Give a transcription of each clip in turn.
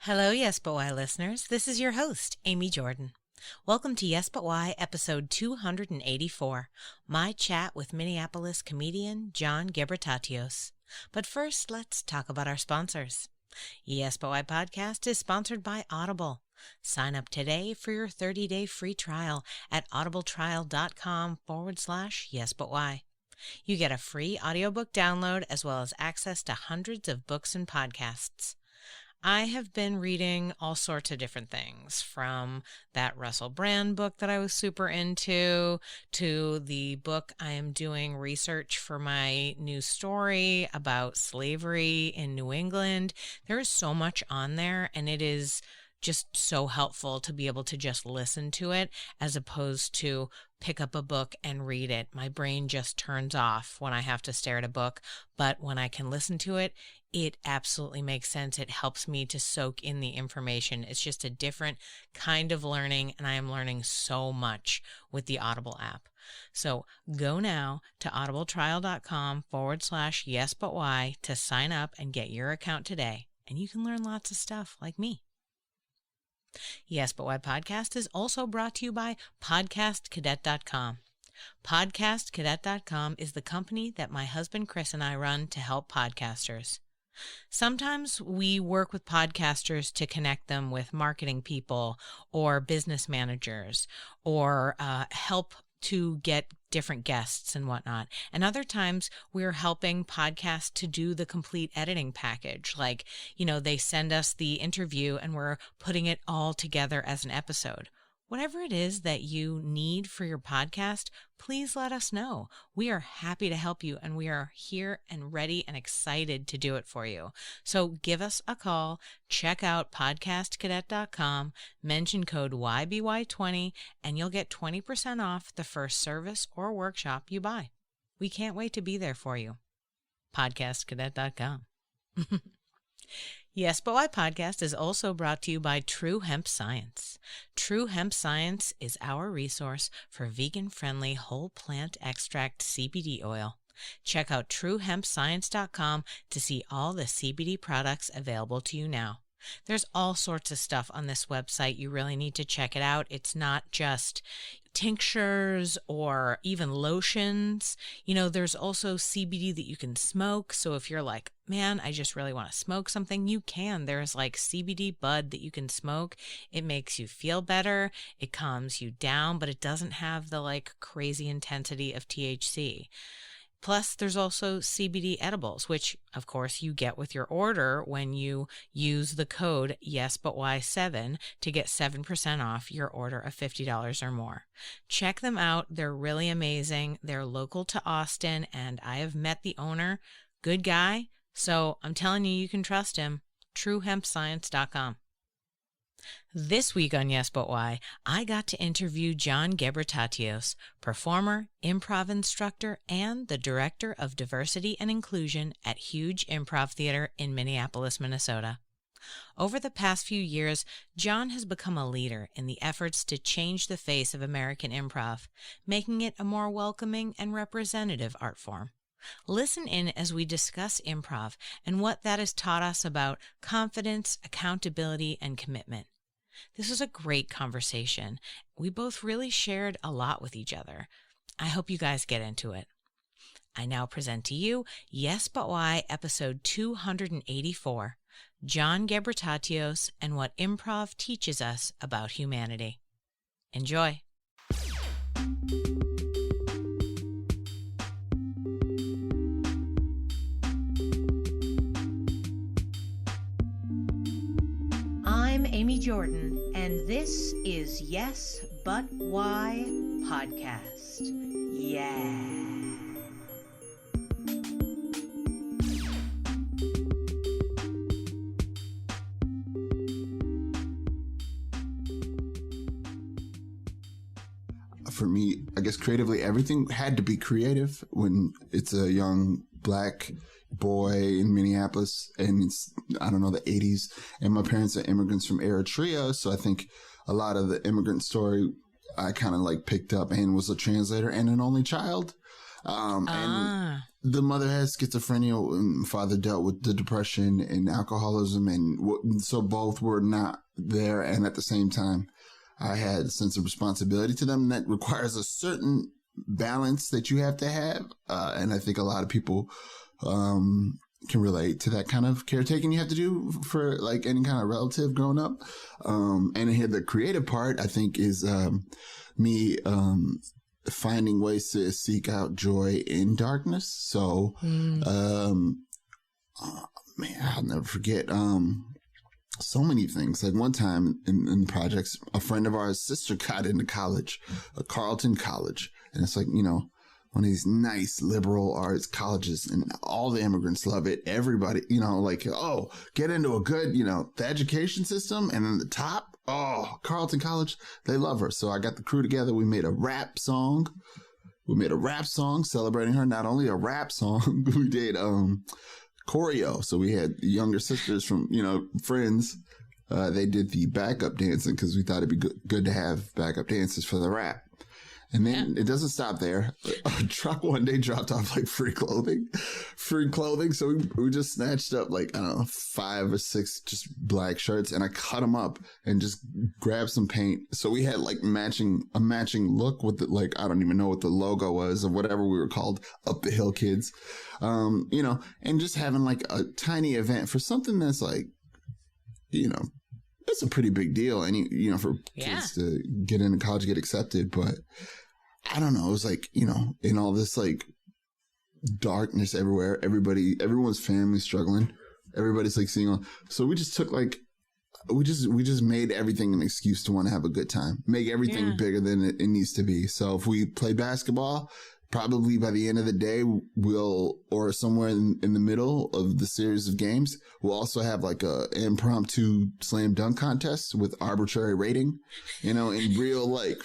Hello, Yes But Why listeners. This is your host, Amy Jordan. Welcome to Yes But Why, episode 284, my chat with Minneapolis comedian John Gebratatose. But first, let's talk about our sponsors. Yes But Why podcast is sponsored by Audible. Sign up today for your 30-day free trial at audibletrial.com/yesbutwhy. You get a free audiobook download as well as access to hundreds of books and podcasts. I have been reading all sorts of different things, from that Russell Brand book that I was super into, to the book I am doing research for my new story about slavery in New England. There is so much on there, and it is just so helpful to be able to just listen to it as opposed to pick up a book and read it. My brain just turns off when I have to stare at a book, but when I can listen to it, it absolutely makes sense. It helps me to soak in the information. It's just a different kind of learning, and I am learning so much with the Audible app. So go now to audibletrial.com/yesbutwhy to sign up and get your account today, and you can learn lots of stuff like me. Yes But Why podcast is also brought to you by podcastcadet.com. Podcastcadet.com is the company that my husband Chris and I run to help podcasters. Sometimes we work with podcasters to connect them with marketing people or business managers or help to get different guests and whatnot. And other times we're helping podcasts to do the complete editing package. Like, they send us the interview and we're putting it all together as an episode. Whatever it is that you need for your podcast, please let us know. We are happy to help you, and we are here and ready and excited to do it for you. So give us a call, check out podcastcadet.com, mention code YBY20, and you'll get 20% off the first service or workshop you buy. We can't wait to be there for you. Podcastcadet.com. Yes But Why podcast is also brought to you by True Hemp Science. True Hemp Science is our resource for vegan-friendly whole plant extract CBD oil. Check out truehempscience.com to see all the CBD products available to you now. There's all sorts of stuff on this website. You really need to check it out. It's not just tinctures or even lotions. There's also CBD that you can smoke. So if you're like, man, I just really want to smoke something, you can. There's like CBD bud that you can smoke. It makes you feel better. It calms you down, but it doesn't have the like crazy intensity of THC. Plus, there's also CBD edibles, which, of course, you get with your order when you use the code YesButWhy7 to get 7% off your order of $50 or more. Check them out. They're really amazing. They're local to Austin, and I have met the owner. Good guy. So I'm telling you can trust him. TrueHempScience.com. This week on Yes But Why, I got to interview John Gebratatose, performer, improv instructor, and the director of diversity and inclusion at HUGE Improv Theater in Minneapolis, Minnesota. Over the past few years, John has become a leader in the efforts to change the face of American improv, making it a more welcoming and representative art form. Listen in as we discuss improv and what that has taught us about confidence, accountability, and commitment. This was a great conversation. We both really shared a lot with each other. I hope you guys get into it. I now present to you Yes But Why, episode 284, John Gebratatose and what improv teaches us about humanity. Enjoy. I'm Amy Jordan, and this is Yes But Why podcast. Yeah. For me, I guess creatively, everything had to be creative when it's a young black boy in Minneapolis, and it's, I don't know, the 80s, and my parents are immigrants from Eritrea, so I think a lot of the immigrant story I kind of like picked up, and was a translator and an only child. And the mother has schizophrenia and father dealt with the depression and alcoholism. And so both were not there. And at the same time, I had a sense of responsibility to them that requires a certain balance that you have to have. And I think a lot of people, can relate to that kind of caretaking you have to do for like any kind of relative growing up. And here the creative part, I think, is me finding ways to seek out joy in darkness. So, man, I'll never forget so many things. Like one time in projects, a friend of ours' sister got into college, Carleton College. And it's like, one of these nice liberal arts colleges, and all the immigrants love it. Everybody, like, oh, get into a good, the education system. And then the top, Carleton College, they love her. So I got the crew together. We made a rap song. Celebrating her. Not only a rap song, we did choreo. So we had younger sisters from, friends. They did the backup dancing because we thought it'd be good to have backup dancers for the rap. And then it doesn't stop there. A truck one day dropped off like free clothing. So we just snatched up like, I don't know, 5 or 6 just black shirts, and I cut them up and just grabbed some paint. So we had like a matching look with the, like, I don't even know what the logo was or whatever we were called, Up the Hill Kids, and just having like a tiny event for something that's like, it's a pretty big deal. And, for kids to get into college, get accepted. But I don't know. It was like, in all this like darkness everywhere, everyone's family struggling. Everybody's like seeing. So we just took like, we just made everything an excuse to want to have a good time, make everything bigger than it needs to be. So if we play basketball, probably by the end of the day, or somewhere in the middle of the series of games, we'll also have like a impromptu slam dunk contest with arbitrary rating, in real like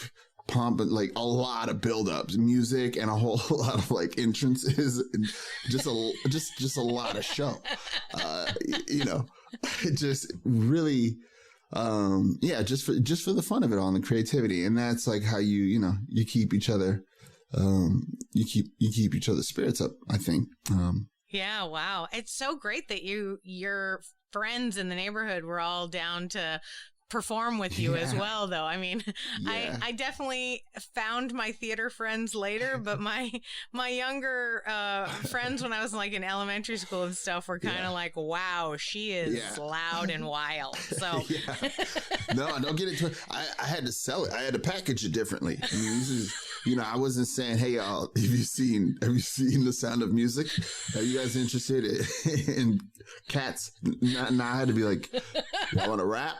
pomp and like a lot of build-ups, music, and a whole lot of like entrances, and just a lot of show. Just really, just for the fun of it all and the creativity, and that's like how you keep each other. You keep each other's spirits up, I think. Yeah, wow. It's so great that your friends in the neighborhood were all down to perform with you as well, though. I mean, I definitely found my theater friends later, but my younger friends when I was like in elementary school and stuff were kind of like, wow, she is loud and wild. So no, don't get it twisted. I had to sell it. I had to package it differently. I mean, this is, I wasn't saying, hey, y'all, have you seen The Sound of Music? Are you guys interested in Cats? Now I had to be like, you want to rap?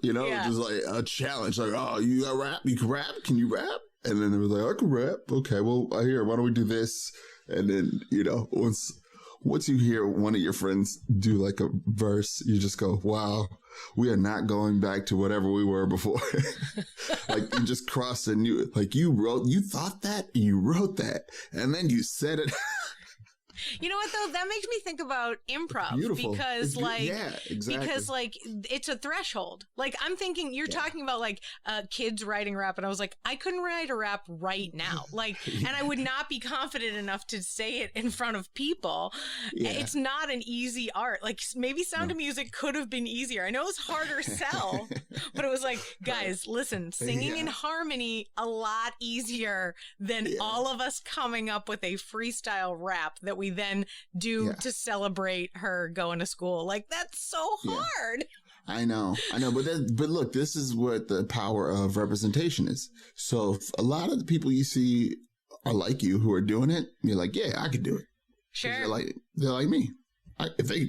Just like a challenge, like, oh, you got rap? You can rap? Can you rap? And then they was like, I can rap. Okay, well, why don't we do this? And then, once you hear one of your friends do like a verse, you just go, wow, we are not going back to whatever we were before. Like you just crossed and you thought that, you wrote that, and then you said it. You know what though? That makes me think about improv. Beautiful. Because exactly. Because it's a threshold. Like I'm thinking you're talking about like kids writing rap, and I was like, I couldn't write a rap right now. Like, and I would not be confident enough to say it in front of people. Yeah. It's not an easy art. Like maybe Sound of Music could have been easier. I know it was harder sell, but it was like, guys, listen, singing in harmony a lot easier than all of us coming up with a freestyle rap that we then do to celebrate her going to school. Like that's so hard. I know, but look, this is what the power of representation is. So if a lot of the people you see are like you who are doing it, you're like, yeah, I could do it. Sure. They're like me. If they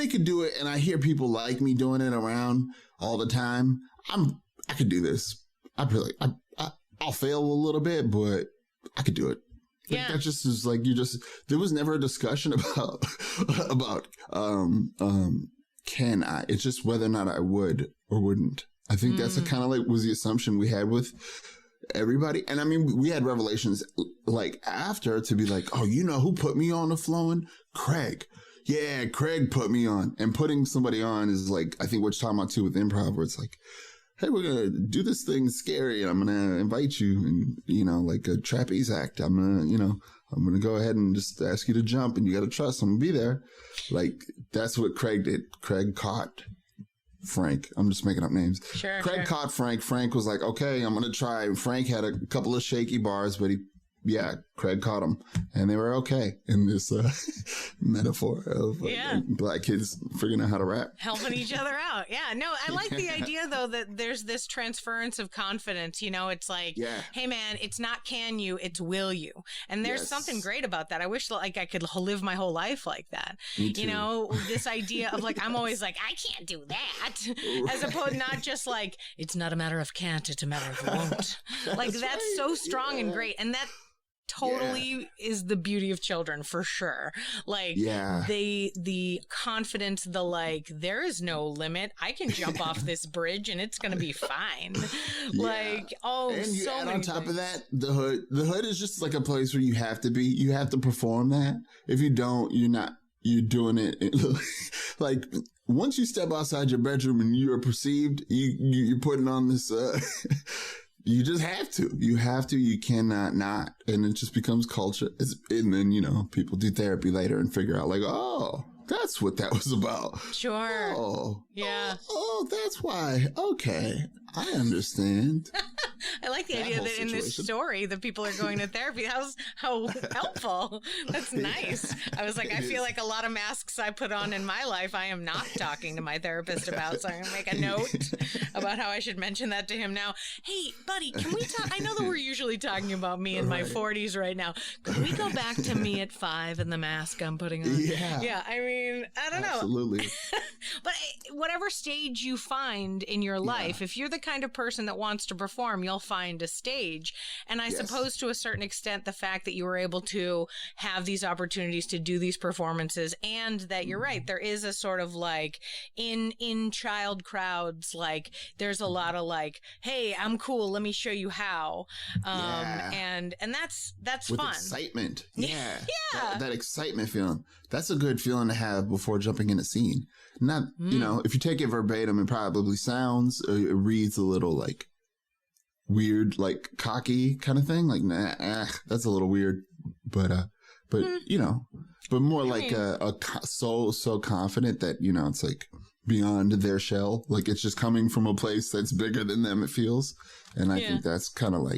could do it, and I hear people like me doing it around all the time, I could do this. I'll fail a little bit, but I could do it. Like that just is like, there was never a discussion about can I? It's just whether or not I would or wouldn't. I think that's kind of like was the assumption we had with everybody. And I mean, we had revelations like after to be like, oh, who put me on the flowing? Craig. Yeah, Craig put me on. And putting somebody on is like, I think what you're talking about too with improv, where it's like, hey, we're going to do this thing scary. I'm going to invite you and, like a trapeze act. I'm going to go ahead and just ask you to jump and you got to trust I'm going to be there. Like, that's what Craig did. Craig caught Frank. I'm just making up names. Sure. Craig caught Frank. Frank was like, okay, I'm going to try. And Frank had a couple of shaky bars, but Craig caught him, and they were okay in this metaphor of black kids figuring out how to rap. Helping each other out. Yeah, no, I like the idea, though, that there's this transference of confidence. It's like, hey, man, it's not can you, it's will you. And there's something great about that. I wish I could live my whole life like that. Me too. This idea of I'm always like, I can't do that. As opposed not just like, it's not a matter of can't, it's a matter of won't. That's so strong and great. And that totally is the beauty of children, for sure. The confidence, there is no limit. I can jump off this bridge and it's going to be fine. And you add on top of that, the hood is just like a place where you have to be. You have to perform that. If you don't, you're doing it. Like, once you step outside your bedroom and you are perceived, you're putting on this, you just have to. You cannot not. And it just becomes culture. And then, people do therapy later and figure out oh, that's what that was about. Sure. Oh. Yeah. Oh, that's why. Okay. I understand. I like the idea that in this story, the people are going to therapy. How helpful. That's nice. I was like, I feel like a lot of masks I put on in my life, I am not talking to my therapist about. So I'm going to make a note about how I should mention that to him now. Hey, buddy, can we talk? I know that we're usually talking about me in my 40s right now. Could we go back to me at 5 and the mask I'm putting on? Yeah. Yeah. I mean, I don't know. Absolutely. But whatever stage you find in your life, if you're the kind of person that wants to perform, you'll find a stage. And I suppose to a certain extent, the fact that you were able to have these opportunities to do these performances, and that you're right, there is a sort of in child crowds, there's a lot of hey, I'm cool, let me show you how. And that's with fun. Excitement. Yeah. That excitement feeling. That's a good feeling to have before jumping in a scene. Not, if you take it verbatim, it probably sounds, or it reads a little weird, cocky kind of thing. That's a little weird, but more so confident that, it's beyond their shell. It's just coming from a place that's bigger than them, it feels. And I think that's kind of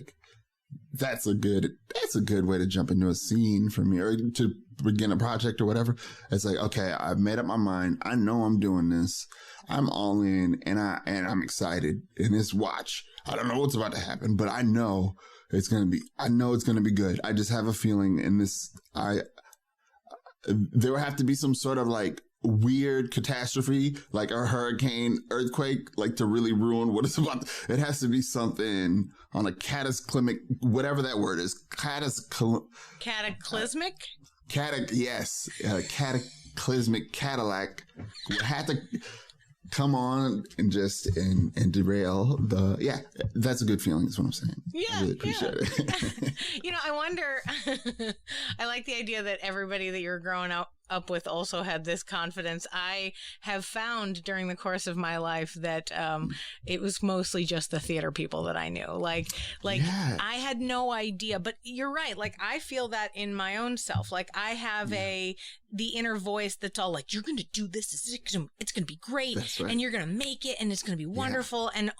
that's a good way to jump into a scene for me, or to begin a project or whatever. It's okay, I've made up my mind. I know I'm doing this. I'm all in, and I'm excited. And watch. I don't know what's about to happen, but I know it's going to be good. I just have a feeling in this, there will have to be some sort of weird catastrophe, like a hurricane, earthquake, to really ruin what it's about. It has to be something on a cataclysmic, whatever that word is. Cataclysmic? Yes. Cataclysmic Cadillac would have to come on and and derail that's a good feeling, is what I'm saying. Yeah. I really appreciate it. I wonder, I like the idea that everybody that you're growing up with also had this confidence. I have found during the course of my life that it was mostly just the theater people that I knew. I had no idea, but you're right. I feel that in my own self. I have the inner voice that's all you're going to do this. It's going to be great. That's right. And you're going to make it, and it's going to be wonderful. Yeah. And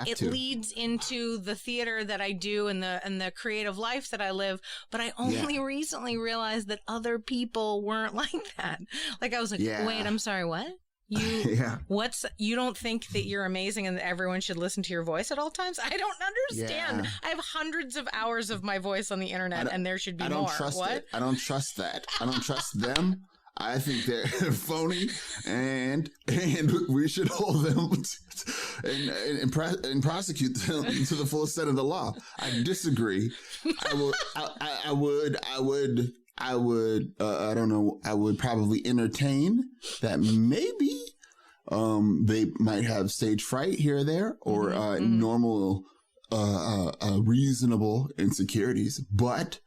it leads into the theater that I do and the creative life that I live. But I only recently realized that other people weren't like that. I was wait, I'm sorry, what? You don't think that you're amazing and that everyone should listen to your voice at all times? I don't understand. I have hundreds of hours of my voice on the internet, and there should be more. What? I don't trust that. I don't trust them. I think they're phony, and we should hold them and prosecute them to the full extent of the law. I disagree. I would probably entertain that maybe they might have stage fright here or there, or normal reasonable insecurities, but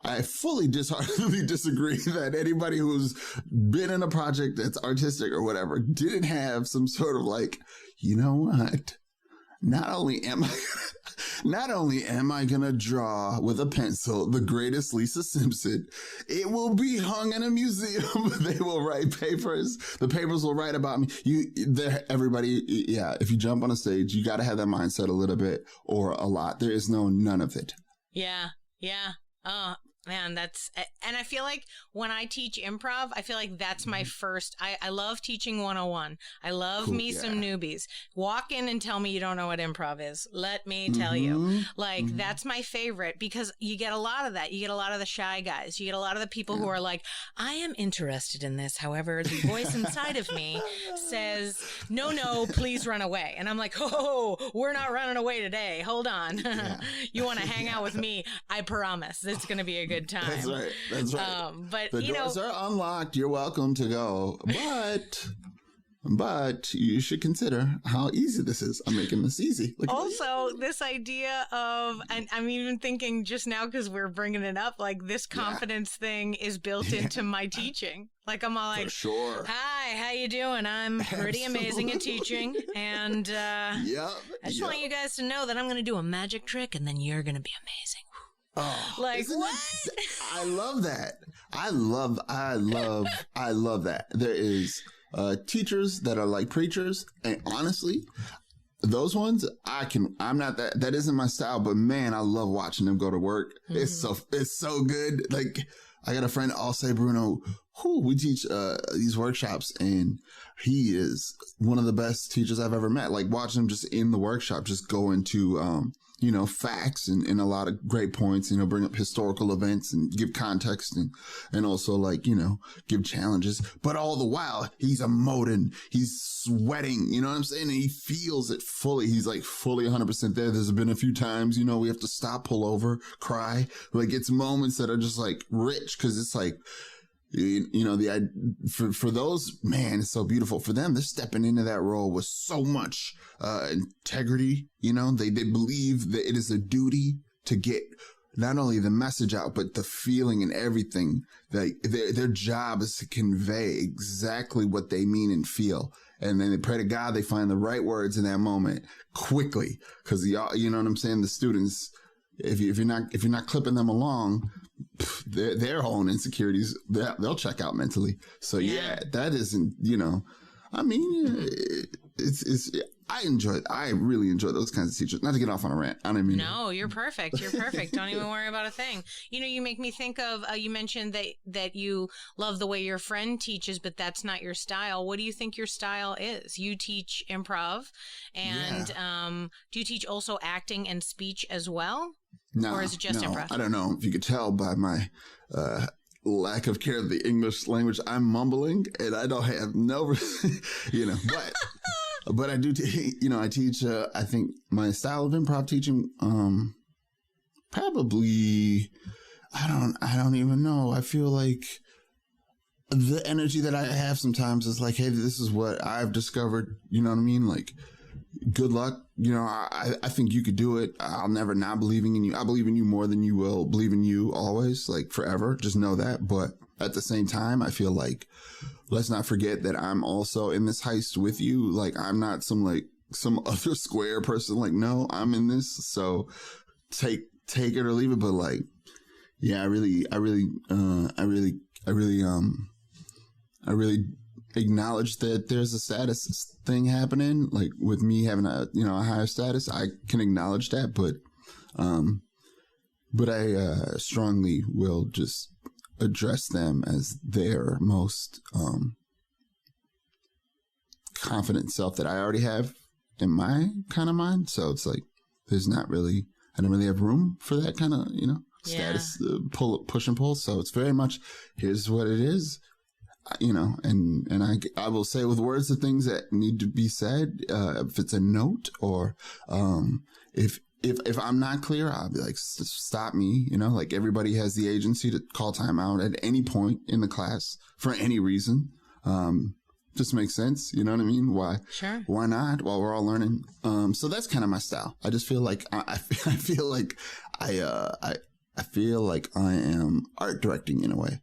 I fully disheartedly disagree that anybody who's been in a project that's artistic or whatever didn't have some sort of you know what? not only am I gonna draw with a pencil the greatest Lisa Simpson, it will be hung in a museum. They will write papers. The papers will write about me. Everybody, yeah. If you jump on a stage, you got to have that mindset a little bit or a lot. There is none of it. Yeah. Oh, man, and I feel like when I teach improv, I feel like that's my first, I love teaching 101. I love some newbies. Walk in and tell me you don't know what improv is. Let me tell you. Like, that's my favorite because you get a lot of that. You get a lot of the shy guys. You get a lot of the people who are like, I am interested in this. However, the voice inside of me says, no, please run away. And I'm like, oh, we're not running away today. Hold on. You want to hang out with me? I promise it's going to be a good time. That's right. But the doors are unlocked. You're welcome to go. But you should consider how easy this is. I'm making this easy. Also, this idea of, and I'm even thinking just now because we're bringing it up, like this confidence thing is built into my teaching. Like I'm all like, for sure. Hi, how you doing? I'm pretty amazing at teaching, and I just want you guys to know that I'm going to do a magic trick, and then you're going to be amazing. Oh, like what? I love that. I love that. There is teachers that are like preachers, and honestly, those ones I'm not that isn't my style, but man, I love watching them go to work. It's so good. Like I got a friend, Alce Bruno, who we teach these workshops, and he is one of the best teachers I've ever met. Like watching him just in the workshop, just go into facts and a lot of great points, bring up historical events and give context and also give challenges. But all the while he's emoting, he's sweating, you know what I'm saying? And he feels it fully. He's like fully 100% there. There's been a few times, we have to stop, pull over, cry. Like it's moments that are just like rich. Cause it's like, for those, man, it's so beautiful for them. They're stepping into that role with so much integrity. They believe that it is a duty to get not only the message out, but the feeling and everything. That their job is to convey exactly what they mean and feel. And then they pray to God they find the right words in that moment quickly. Because you know what I'm saying? The students, if you're not clipping them along, their own insecurities, they'll check out mentally. So that isn't, I really enjoy those kinds of teachers. Not to get off on a rant. I don't mean. No, you're perfect. You're perfect. Don't even worry about a thing. You make me think of, you mentioned that you love the way your friend teaches, but that's not your style. What do you think your style is? You teach improv and, do you teach also acting and speech as well? No, or is it just improv? I don't know if you could tell by my lack of care of the English language. I'm mumbling and I don't have but I do, I teach, I think my style of improv teaching, probably, I don't even know. I feel like the energy that I have sometimes is like, hey, this is what I've discovered. You know what I mean? Like, good luck. I think you could do it. I'll never not believing in you. I believe in you more than you will believe in you always, like forever. Just know that. But at the same time, I feel like let's not forget that I'm also in this heist with you. Like I'm not some other square person. Like, no, I'm in this. So take it or leave it. But like, yeah, I really acknowledge that there's a status thing happening, like with me having a higher status. I can acknowledge that, but I strongly will just address them as their most confident self that I already have in my kind of mind. So it's like I don't really have room for that kind of status push and pull. So it's very much here's what it is. And I will say with words the things that need to be said. If it's a note or, if I'm not clear, I'll be like, stop me, like everybody has the agency to call time out at any point in the class for any reason. Just makes sense. You know what I mean? Why? Sure. Why not? While we're all learning. So that's kind of my style. I just feel like I feel like I am art directing in a way.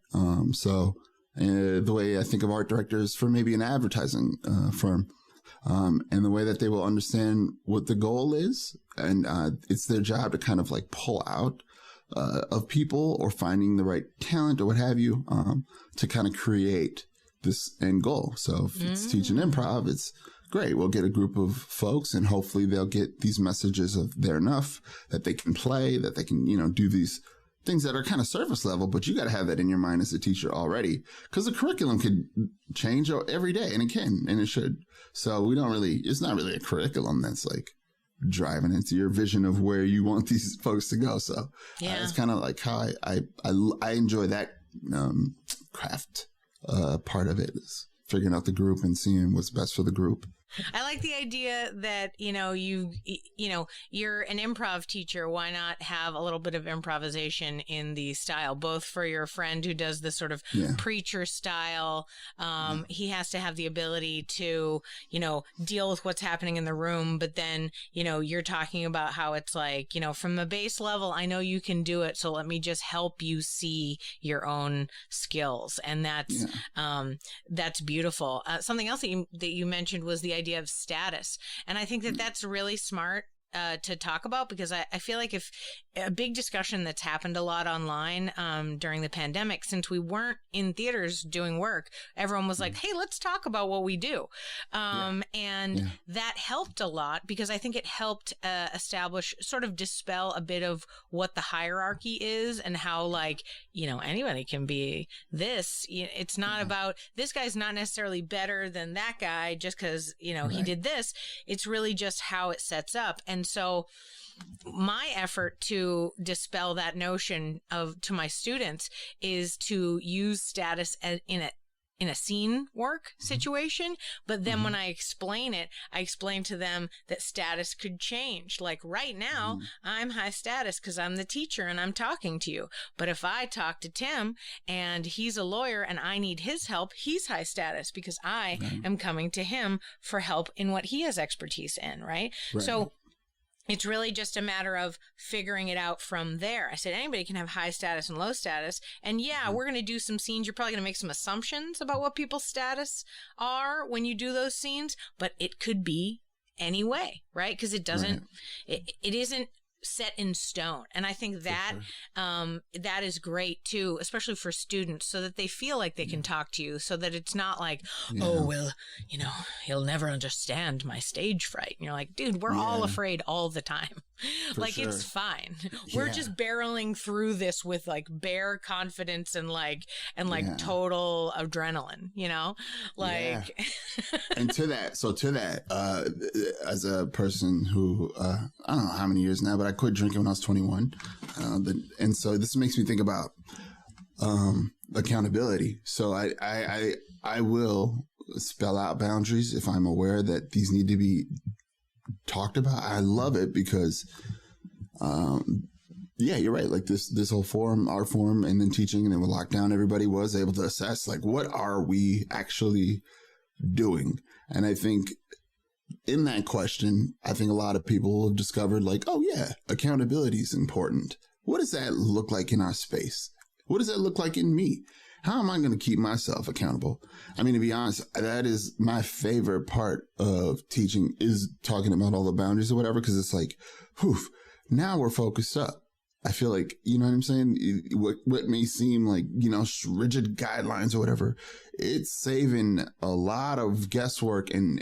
The way I think of art directors for maybe an advertising firm. and the way that they will understand what the goal is. And it's their job to kind of like pull out of people or finding the right talent or what have you, to kind of create this end goal. So if it's teaching improv, it's great. We'll get a group of folks and hopefully they'll get these messages of they're enough, that they can play, that they can, do these things that are kind of surface level, but you got to have that in your mind as a teacher already, because the curriculum could change every day, and it can, and it should. So it's not really a curriculum that's like driving into your vision of where you want these folks to go. So it's kind of like how I enjoy that craft part of it, is figuring out the group and seeing what's best for the group. I like the idea that, you're an improv teacher. Why not have a little bit of improvisation in the style, both for your friend who does this sort of preacher style. He has to have the ability to, deal with what's happening in the room. But then, you're talking about how it's like, from a base level, I know you can do it. So let me just help you see your own skills. And that's beautiful. Something else that you mentioned was the idea of status. And I think that that's really smart to talk about, because I feel like if a big discussion that's happened a lot online during the pandemic, since we weren't in theaters doing work, everyone was like, hey, let's talk about what we do. That helped a lot, because I think it helped sort of dispel a bit of what the hierarchy is and how, like, anybody can be this. It's not about this guy's not necessarily better than that guy just because, he did this. It's really just how it sets up. And so my effort to dispel that notion to my students is to use status in a scene work situation. But then when I explain it, I explain to them that status could change. Like right now, I'm high status because I'm the teacher and I'm talking to you. But if I talk to Tim and he's a lawyer and I need his help, he's high status because I am coming to him for help in what he has expertise in, right? So it's really just a matter of figuring it out from there. I said, anybody can have high status and low status. And we're going to do some scenes. You're probably going to make some assumptions about what people's status are when you do those scenes, but it could be any way, right? Because it doesn't, it isn't set in stone. And I think that that is great too, especially for students, so that they feel like they can talk to you, so that it's not like, oh, well, he'll never understand my stage fright. And you're like, dude, we're all afraid all the time. It's fine. We're just barreling through this with like bare confidence and total adrenaline, And to that, as a person who, I don't know how many years now, but I quit drinking when I was 21. And so this makes me think about accountability. So I will spell out boundaries if I'm aware that these need to be talked about. I love it because, you're right. Like this whole art form, and then teaching, and then with lockdown, everybody was able to assess, like, what are we actually doing? And I think in that question, I think a lot of people have discovered, like, oh yeah, accountability is important. What does that look like in our space? What does that look like in me? How am I going to keep myself accountable? I mean, to be honest, that is my favorite part of teaching, is talking about all the boundaries or whatever, because it's like, now we're focused up. I feel like, you know what I'm saying? What may seem like, rigid guidelines or whatever, it's saving a lot of guesswork and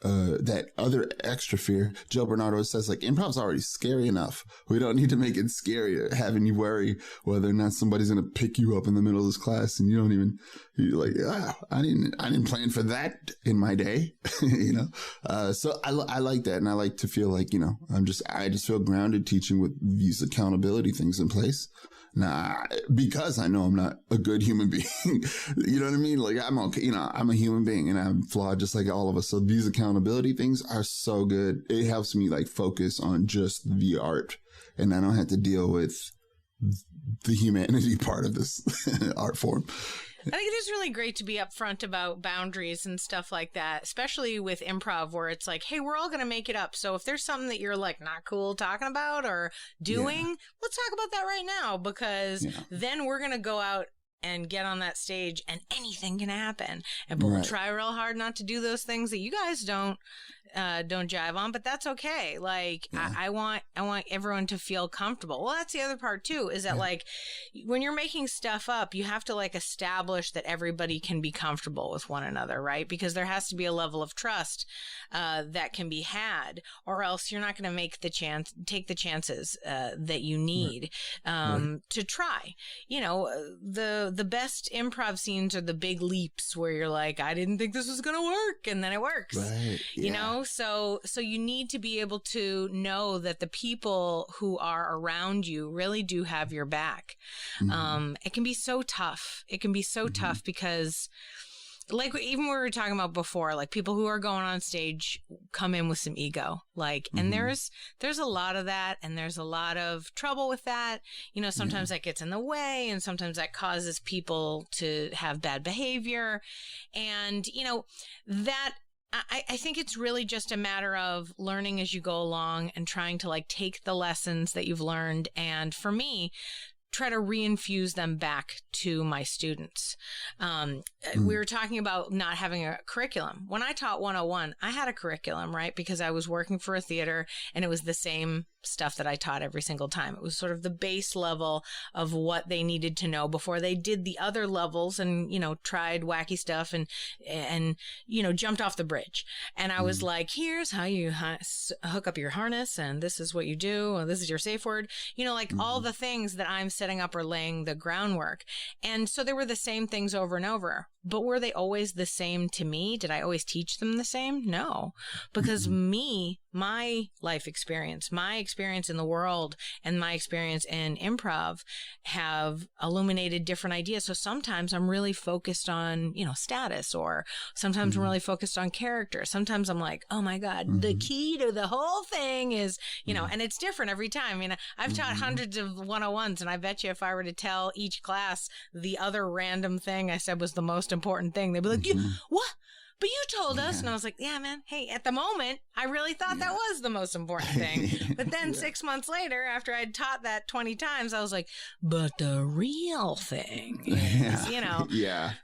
that other extra fear. Joe Bernardo says, like, improv's already scary enough. We don't need to make it scarier, having you worry whether or not somebody's going to pick you up in the middle of this class and you're like, I didn't plan for that in my day, So I like that. And I like to feel like, I just feel grounded teaching with these accountability things in place. Nah, because I know I'm not a good human being. You know what I mean? Like, I'm okay. I'm a human being and I'm flawed just like all of us. So these accountability things are so good. It helps me like focus on just the art, and I don't have to deal with the humanity part of this art form. I think it is really great to be upfront about boundaries and stuff like that, especially with improv, where it's like, hey, we're all going to make it up. So if there's something that you're like not cool talking about or doing, let's talk about that right now, because then we're going to go out and get on that stage and anything can happen. And people try real hard not to do those things that you guys don't jive on, but that's okay. Like, I want everyone to feel comfortable. Well, that's the other part too, is that like when you're making stuff up, you have to like establish that everybody can be comfortable with one another, right? Because there has to be a level of trust that can be had, or else you're not going to take the chances that you need to try. You know, the best improv scenes are the big leaps where you're like, I didn't think this was going to work, and then it works. You know, so you need to be able to know that the people who are around you really do have your back. It can be so tough. It can be so tough because, like, even we were talking about before, like people who are going on stage come in with some ego, like, and there's a lot of that, and there's a lot of trouble with that. You know, sometimes that gets in the way, and sometimes that causes people to have bad behavior. And, you know, that I think it's really just a matter of learning as you go along and trying to like take the lessons that you've learned. And for me, try to reinfuse them back to my students. We were talking about not having a curriculum. When I taught 101, I had a curriculum, right? Because I was working for a theater, and it was the same stuff that I taught every single time. It was sort of the base level of what they needed to know before they did the other levels and, you know, tried wacky stuff and, you know, jumped off the bridge. And I was like, here's how you hook up your harness, and this is what you do, and this is your safe word, you know, like all the things that I'm setting up or laying the groundwork. And so they were the same things over and over. But were they always the same to me? Did I always teach them the same? No, because my life experience, my experience in the world, and my experience in improv have illuminated different ideas. So sometimes I'm really focused on, you know, status, or sometimes I'm really focused on character. Sometimes I'm like, oh my God, the key to the whole thing is, you know, and it's different every time. I mean, I've taught hundreds of 101s, and I bet you if I were to tell each class the other random thing I said was the most important thing, they'd be like, what? But you told us. And I was like, yeah, man. Hey, at the moment, I really thought that was the most important thing. But then 6 months later, after I'd taught that 20 times, I was like, but the real thing is, you know.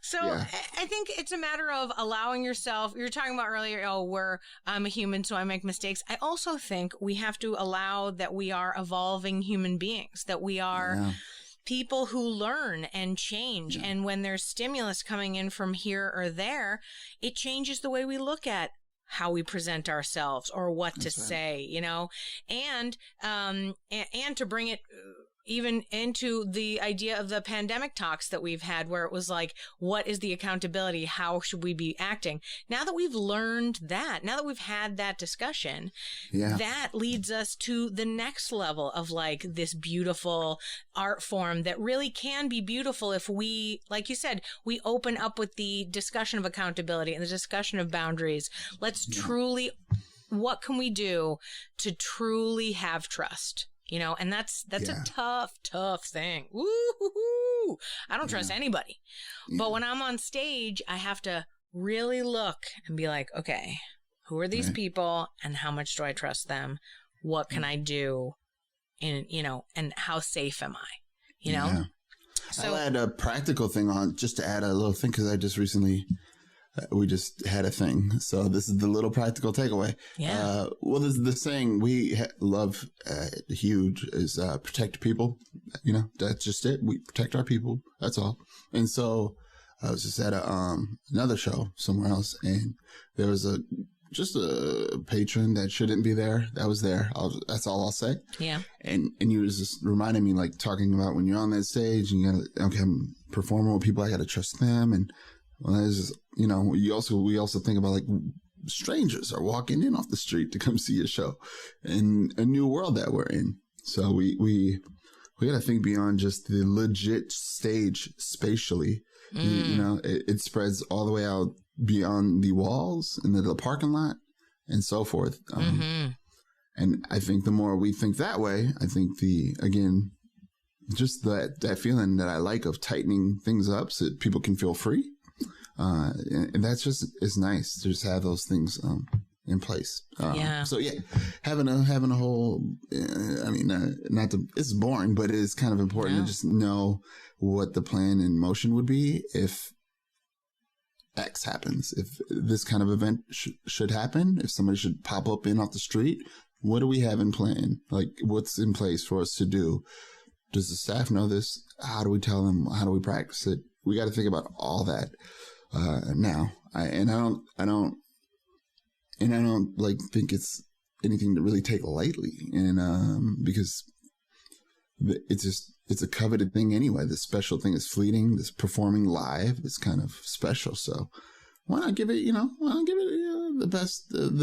So I think it's a matter of allowing yourself. You were talking about earlier, I'm a human, so I make mistakes. I also think we have to allow that we are evolving human beings, that we are people who learn and change. And when there's stimulus coming in from here or there, it changes the way we look at how we present ourselves or what to say, you know, and to bring it even into the idea of the pandemic talks that we've had, where it was like, what is the accountability? How should we be acting? Now that we've learned that, now that we've had that discussion, that leads us to the next level of like this beautiful art form that really can be beautiful if we, like you said, we open up with the discussion of accountability and the discussion of boundaries. Let's truly, what can we do to truly have trust? You know, and that's a tough thing. Woo-hoo-hoo. I don't trust anybody. But when I'm on stage, I have to really look and be like, okay, who are these people, and how much do I trust them? What can I do? And, you know, and how safe am I? You know? So I'll add a practical thing on, just to add a little thing, because I just recently, we just had a thing. So this is the little practical takeaway. Well, this is the saying we love HUGE is protect people. You know, that's just it. We protect our people. That's all. And so I was just at another show somewhere else, and there was just a patron that shouldn't be there. That was there. That's all I'll say. Yeah. And you was just reminding me, like, talking about when you're on that stage and you gotta, okay, I'm performing with people, I gotta trust them. And well, there's just, you know, we also think about, like, strangers are walking in off the street to come see a show in a new world that we're in. So we gotta think beyond just the legit stage spatially. You know, it spreads all the way out beyond the walls and the parking lot and so forth. And I think the more we think that way, I think just that feeling that I like of tightening things up so that people can feel free. And that's just, it's nice to just have those things in place. Yeah. So yeah, having a whole, I mean, not to, it's boring, but it is kind of important to just know what the plan in motion would be if X happens. If this kind of event should happen, if somebody should pop up in off the street, what do we have in plan? Like, what's in place for us to do? Does the staff know this? How do we tell them? How do we practice it? We got to think about all that now. I don't like think it's anything to really take lightly, and because it's a coveted thing anyway. This special thing is fleeting. This performing live is kind of special. So why not give it? The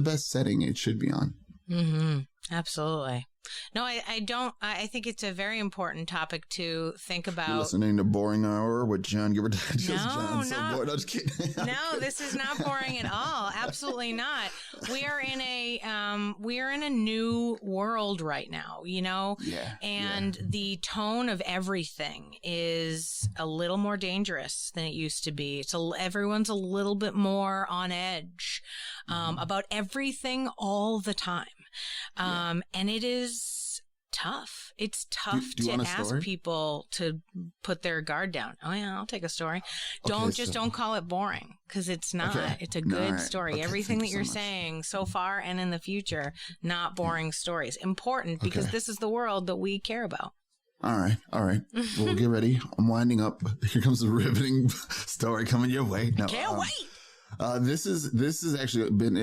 best setting it should be on. Mm-hmm. Absolutely. No, I don't. I think it's a very important topic to think about. You're listening to Boring Hour with John Gebratatose. No, no, just kidding. No, this is not boring at all. Absolutely not. We are in a new world right now, and the tone of everything is a little more dangerous than it used to be. Everyone's a little bit more on edge about everything all the time. And it is tough. It's tough to ask people to put their guard down. Oh yeah, I'll take a story. Don't call it boring, because it's not. Okay. It's a good story. Okay, everything that you're saying so far and in the future, not boring stories. Important, because this is the world that we care about. All right. Well, get ready. I'm winding up. Here comes the riveting story coming your way. No, can't wait. This has actually been,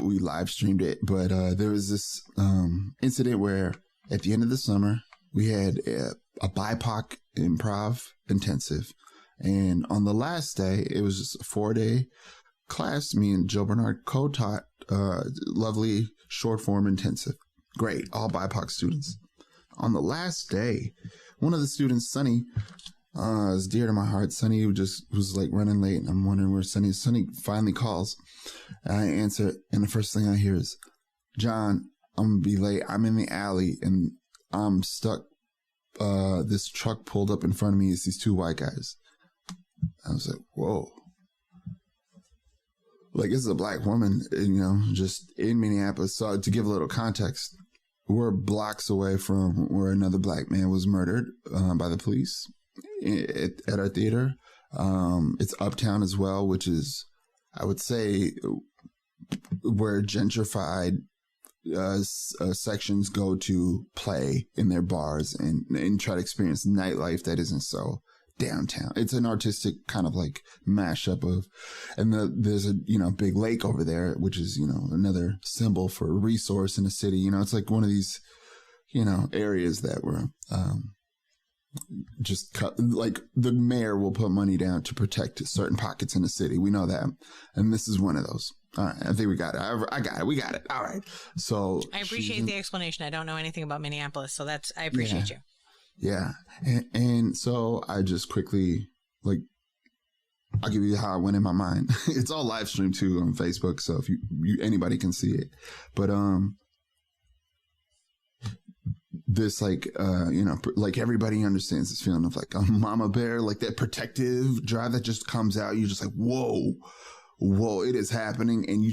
we live streamed it, but there was this incident where at the end of the summer, we had a BIPOC improv intensive. And on the last day, it was just a 4-day class. Me and Joe Bernard co-taught lovely short form intensive. Great. All BIPOC students. On the last day, one of the students, Sonny, is dear to my heart. Sonny was like running late, and I'm wondering where Sonny is. Sonny finally calls. I answer, and the first thing I hear is, John, I'm going to be late. I'm in the alley, and I'm stuck. This truck pulled up in front of me. It's these two white guys. I was like, whoa. Like, this is a black woman, just in Minneapolis. So to give a little context, we're blocks away from where another black man was murdered by the police at our theater. It's uptown as well, which is, I would say, where gentrified sections go to play in their bars and try to experience nightlife that isn't so downtown. It's an artistic kind of like mashup of, and there's a big lake over there, which is another symbol for resource in the city. It's like one of these areas that were just cut, like the mayor will put money down to protect certain pockets in the city. We know that, and this is one of those. All right, I think we got it. I got it. We got it. All right. So I appreciate the explanation. I don't know anything about Minneapolis, so I appreciate you. Yeah. And so I just quickly, I'll give you how I went in my mind. It's all live streamed too on Facebook. So if you anybody can see it, but, this everybody understands this feeling of like a mama bear, like that protective drive that just comes out. You're just like, whoa, it is happening. And you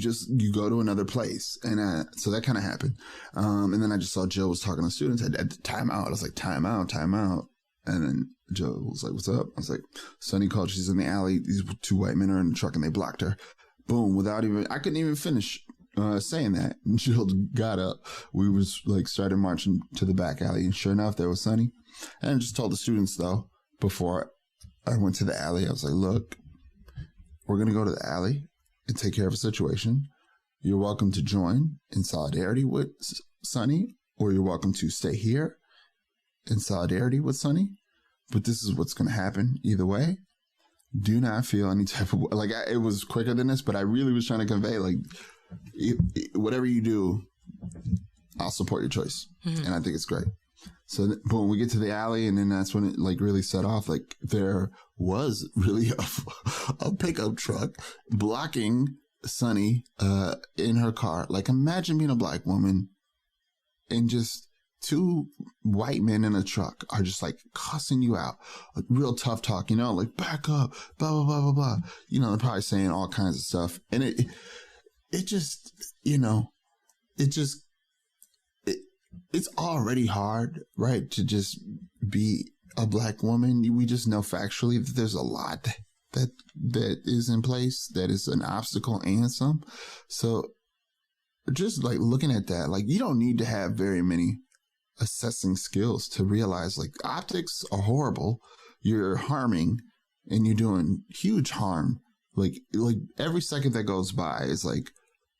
go to another place. And so that kind of happened. And then I just saw Jill was talking to students at time out. I was like, time out. And then Jill was like, what's up? I was like, Sonny called. She's in the alley. These two white men are in the truck and they blocked her. Boom. I couldn't even finish saying that. And Jill got up. We was started marching to the back alley. And sure enough, there was Sonny. And I just told the students though, before I went to the alley, I was like, look, we're going to go to the alley and take care of a situation. You're welcome to join in solidarity with Sonny, or you're welcome to stay here in solidarity with Sonny. But this is what's going to happen either way. Do not feel any type of, it was quicker than this, but I really was trying to convey, whatever you do, I'll support your choice. Mm-hmm. And I think it's great. So boom, we get to the alley, and then that's when it really set off. There was really a pickup truck blocking Sonny in her car. Imagine being a black woman and just two white men in a truck are just cussing you out, real tough talk, back up, blah blah blah blah blah. They're probably saying all kinds of stuff, and it just you know, it's already hard, right, to just be a Black woman. We just know factually that there's a lot that is in place that is an obstacle and some. So just like looking at that, like you don't need to have very many assessing skills to realize like optics are horrible. You're harming and you're doing huge harm. Like every second that goes by is like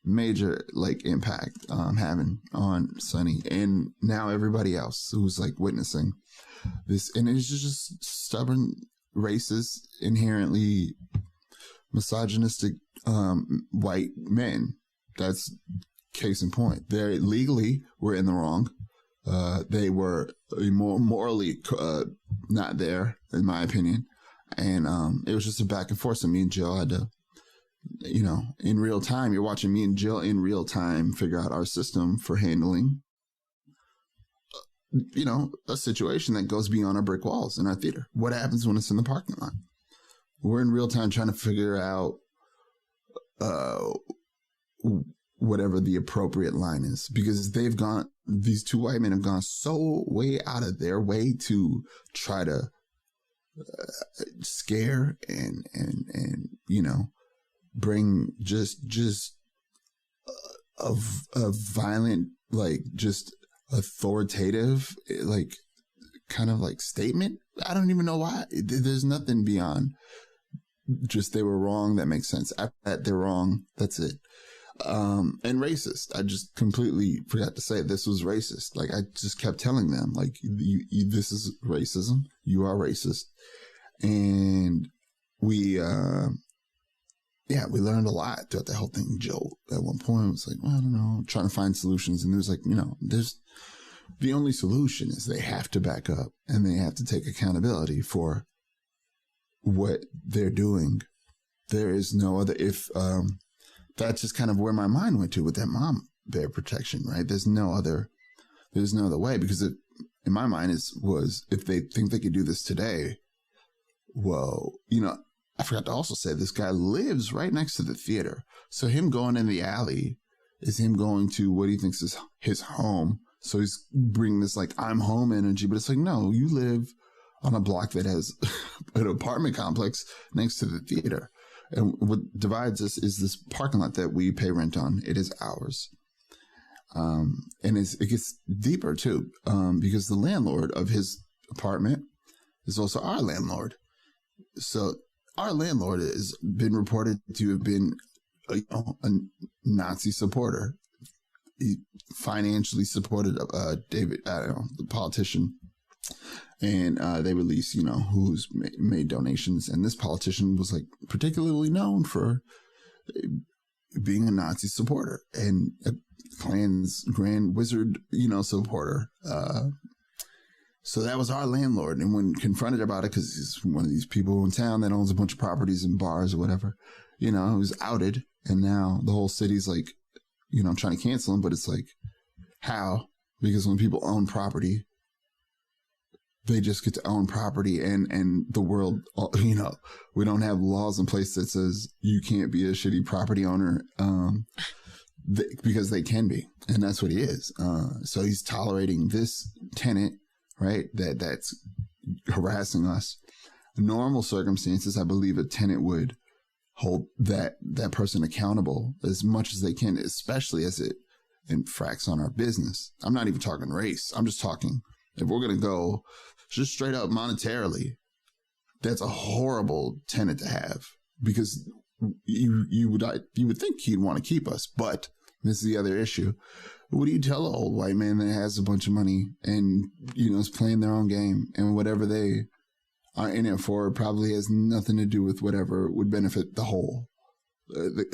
major like impact having on Sonny and now everybody else who's like witnessing this. And it's just stubborn, racist, inherently misogynistic white men. That's case in point. They legally were in the wrong. They were more morally not there, in my opinion. And it was just a back and forth. So me and Jill had to, you know, in real time, you're watching me and Jill in real time figure out our system for handling, you know, a situation that goes beyond our brick walls in our theater. What happens when it's in the parking lot? We're in real time trying to figure out whatever the appropriate line is, because these two white men have gone so way out of their way to try to scare and you know, bring just a violent, like just authoritative, like kind of like statement. I don't even know why. There's nothing beyond just they were wrong. That makes sense. After that, they're wrong. That's it. And racist. I just completely forgot to say this was racist. Like I just kept telling them, like, this is racism. You are racist. And we learned a lot throughout the whole thing. Joe at one point was like, well, I don't know, trying to find solutions. And there was like, you know, the only solution is they have to back up and they have to take accountability for what they're doing. There is no other, that's just kind of where my mind went to with that mom bear protection, right? There's no other way, because in my mind was if they think they could do this today, well, you know, I forgot to also say this guy lives right next to the theater. So him going in the alley is him going to what he thinks is his home. So he's bringing this like I'm home energy, but it's like, no, you live on a block that has an apartment complex next to the theater. And what divides us is this parking lot that we pay rent on. It is ours. And it gets deeper too, because the landlord of his apartment is also our landlord. So our landlord has been reported to have been a Nazi supporter. He financially supported David, the politician. And they released, you know, who's made donations. And this politician was like particularly known for being a Nazi supporter and a Klan's Grand Wizard, you know, supporter. So that was our landlord. And when confronted about it, because he's one of these people in town that owns a bunch of properties and bars or whatever, you know, he was outed. And now the whole city's like, you know, trying to cancel him. But it's like, how? Because when people own property, they just get to own property, and the world, you know, we don't have laws in place that says you can't be a shitty property owner, because they can be. And that's what he is. So he's tolerating this tenant, right? That's harassing us. In normal circumstances, I believe a tenant would hold that person accountable as much as they can, especially as it infracts on our business. I'm not even talking race. I'm just talking, if we're going to go just straight up monetarily, that's a horrible tenant to have, because you would think he'd want to keep us. But this is the other issue. What do you tell an old white man that has a bunch of money and, you know, is playing their own game, and whatever they are in it for probably has nothing to do with whatever would benefit the whole,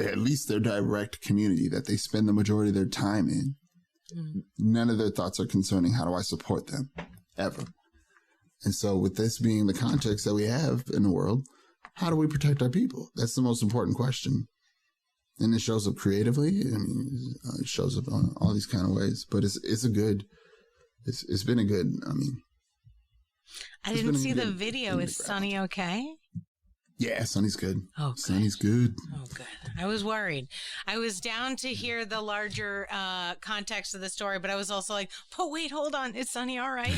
at least their direct community that they spend the majority of their time in. None of their thoughts are concerning how do I support them, ever. And so with this being the context that we have in the world, how do we protect our people? That's the most important question. And it shows up creatively. I mean, it shows up on all these kind of ways. But it's been a good, I mean. I didn't see the video. Is Sonny okay? Yeah, Sonny's good. Oh, good. Sonny's good. Oh, good. I was worried. I was down to hear the larger context of the story, but I was also like, but wait, hold on. Is Sonny all right?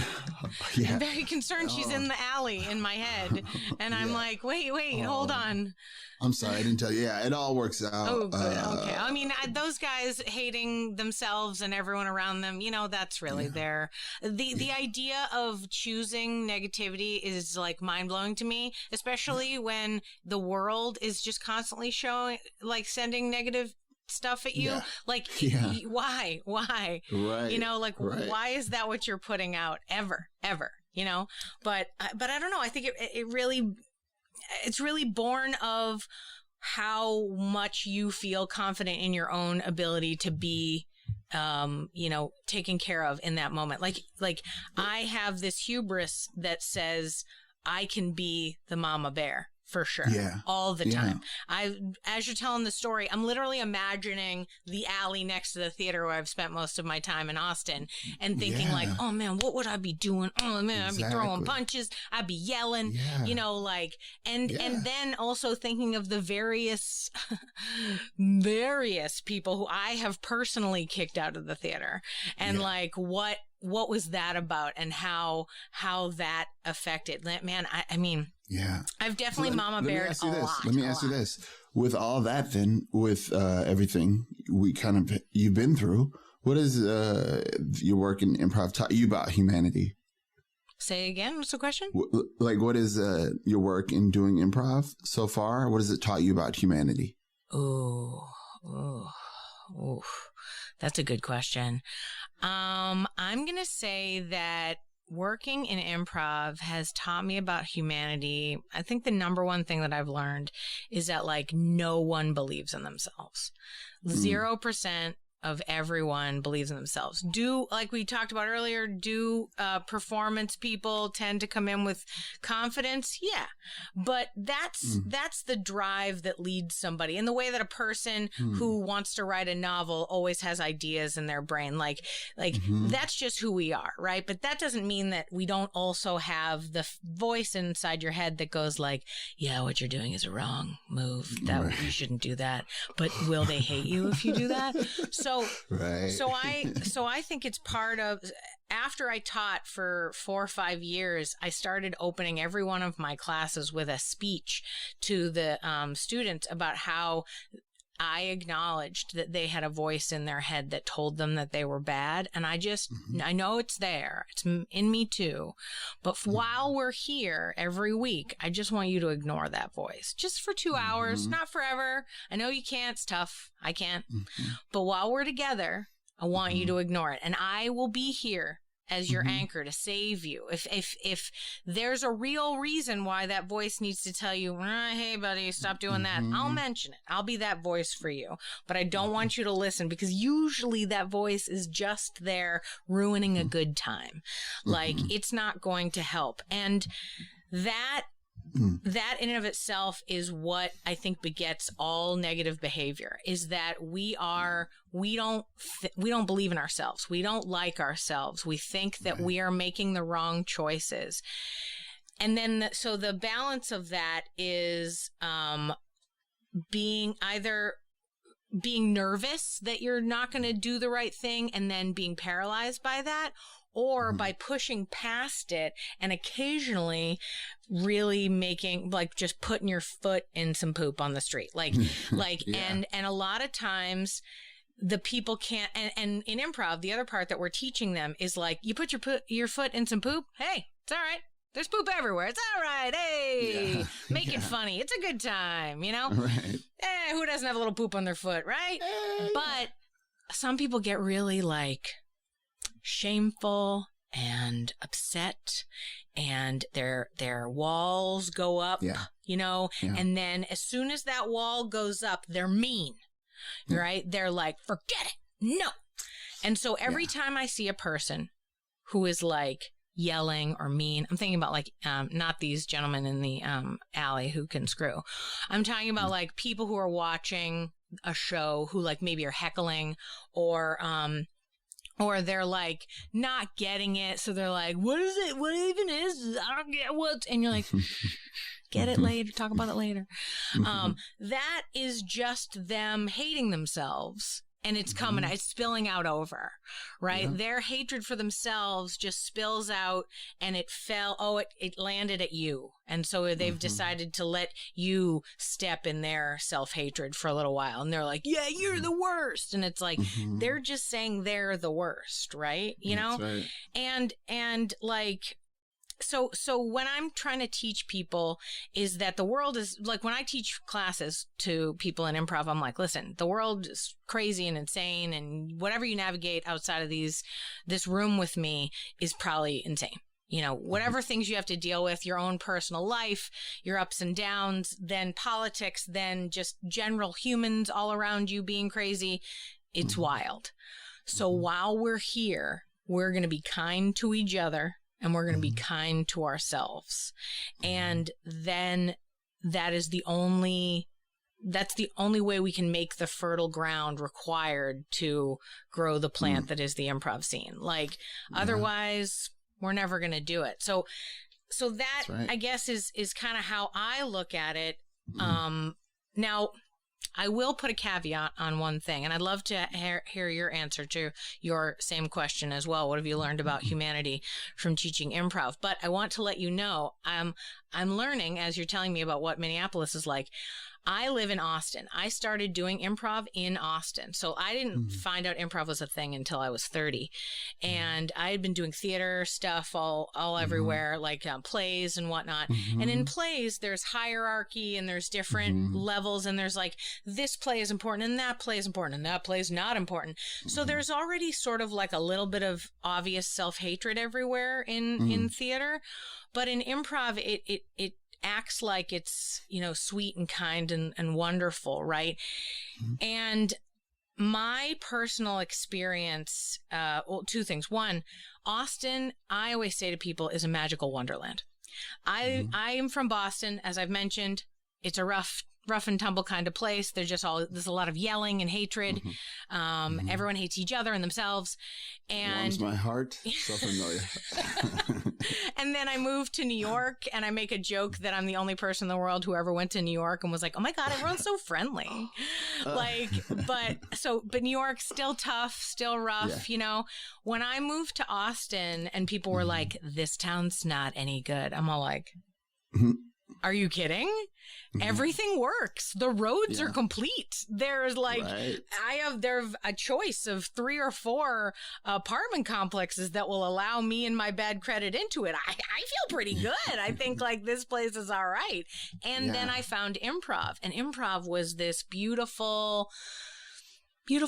Yeah. I'm very concerned. She's in the alley in my head. And I'm like, wait, hold on. I'm sorry, I didn't tell you. Yeah, it all works out. Oh, good. Okay. I mean, those guys hating themselves and everyone around them, that's really their... The idea of choosing negativity is like mind-blowing to me, especially when the world is just constantly showing, like sending negative stuff at you. Yeah. Like, why? Right. Why is that what you're putting out ever? But I don't know. I think it's really born of how much you feel confident in your own ability to be, taken care of in that moment. Like I have this hubris that says I can be the mama bear. For sure. Yeah. All the time. As you're telling the story, I'm literally imagining the alley next to the theater where I've spent most of my time in Austin and thinking like, oh man, what would I be doing? Oh man, I'd be throwing punches. I'd be yelling, and then also thinking of the various people who I have personally kicked out of the theater and like what was that about and how that affected, man. I mean, I've definitely mama beared a lot. Let me ask you this. With all that then, with everything you've been through, what is your work in improv taught you about humanity? Say again, what's the question? What is your work in doing improv so far? What has it taught you about humanity? Oh, that's a good question. I'm going to say that working in improv has taught me about humanity. I think the number one thing that I've learned is that like no one believes in themselves. 0% of everyone believes in themselves. Like we talked about earlier, performance people tend to come in with confidence? Yeah. But that's the drive that leads somebody in the way that a person who wants to write a novel always has ideas in their brain. Like that's just who we are, right? But that doesn't mean that we don't also have the voice inside your head that goes like, yeah, what you're doing is a wrong move. You shouldn't do that. But will they hate you if you do that? So I think it's part of, after I taught for 4 or 5 years, I started opening every one of my classes with a speech to the students about how I acknowledged that they had a voice in their head that told them that they were bad. And I know it's there. It's in me too. But while we're here every week, I just want you to ignore that voice just for 2 hours, not forever. I know you can't. It's tough. I can't. But while we're together, I want you to ignore it. And I will be here as your anchor to save you. If there's a real reason why that voice needs to tell you, hey buddy, stop doing that, I'll mention it. I'll be that voice for you. But I don't want you to listen, because usually that voice is just there ruining a good time. Like it's not going to help. And that in and of itself is what I think begets all negative behavior, is that we don't believe in ourselves. We don't like ourselves. We think that we are making the wrong choices. And then, so the balance of that is being nervous that you're not going to do the right thing and then being paralyzed by that, or by pushing past it and occasionally really making, like, just putting your foot in some poop on the street. And a lot of times the people can't, and in improv, the other part that we're teaching them is like, you put your foot in some poop. Hey, it's all right. There's poop everywhere. It's all right. Hey, make it funny. It's a good time, you know? Right. Who doesn't have a little poop on their foot, right? But some people get really like shameful and upset, and their walls go up, you know, and then as soon as that wall goes up, they're mean, right? They're like, forget it. No. And so every time I see a person who is like yelling or mean, I'm thinking about like, not these gentlemen in the alley who can screw. I'm talking about like people who are watching a show who like maybe are heckling, or they're like not getting it. So they're like, what is it? What even is this? I don't get what. And you're like, get it later, talk about it later. That is just them hating themselves. And it's coming, it's spilling out over, right? Yeah. Their hatred for themselves just spills out, and it landed at you. And so they've decided to let you step in their self-hatred for a little while. And they're like, yeah, you're the worst. And it's like, they're just saying they're the worst, right? You know? Right. And like, so when I'm trying to teach people is that the world is like, when I teach classes to people in improv, I'm like, listen, the world is crazy and insane, and whatever you navigate outside of this room with me is probably insane. You know, whatever things you have to deal with, your own personal life, your ups and downs, then politics, then just general humans all around you being crazy. It's wild. So while we're here, we're going to be kind to each other. And we're going to be kind to ourselves. And then that's the only way we can make the fertile ground required to grow the plant that is the improv scene. Like, otherwise, we're never going to do it. So that, right, I guess, is kind of how I look at it. Now, I will put a caveat on one thing, and I'd love to hear your answer to your same question as well. What have you learned about humanity from teaching improv? But I want to let you know, I'm learning, as you're telling me about what Minneapolis is like. I live in Austin. I started doing improv in Austin. So I didn't find out improv was a thing until I was 30. And I had been doing theater stuff all everywhere, like plays and whatnot. And in plays, there's hierarchy and there's different levels. And there's like, this play is important and that play is important and that play is not important. So there's already sort of like a little bit of obvious self-hatred everywhere in theater. But in improv, it acts like it's, you know, sweet and kind and wonderful, right? And my personal experience, well, two things. One, Austin, I always say to people, is a magical wonderland. I am from Boston, as I've mentioned. It's a rough and tumble kind of place. There's a lot of yelling and hatred. Everyone hates each other and themselves. And warms my heart. So familiar. And then I moved to New York, and I make a joke that I'm the only person in the world who ever went to New York and was like, oh my God, everyone's so friendly. But New York's still tough, still rough, you know. When I moved to Austin and people were like, this town's not any good, I'm all like, are you kidding? Everything works. The roads are complete. There's like, there's a choice of 3 or 4 apartment complexes that will allow me and my bad credit into it. I feel pretty good. I think like this place is all right. And then I found improv, and improv was this beautiful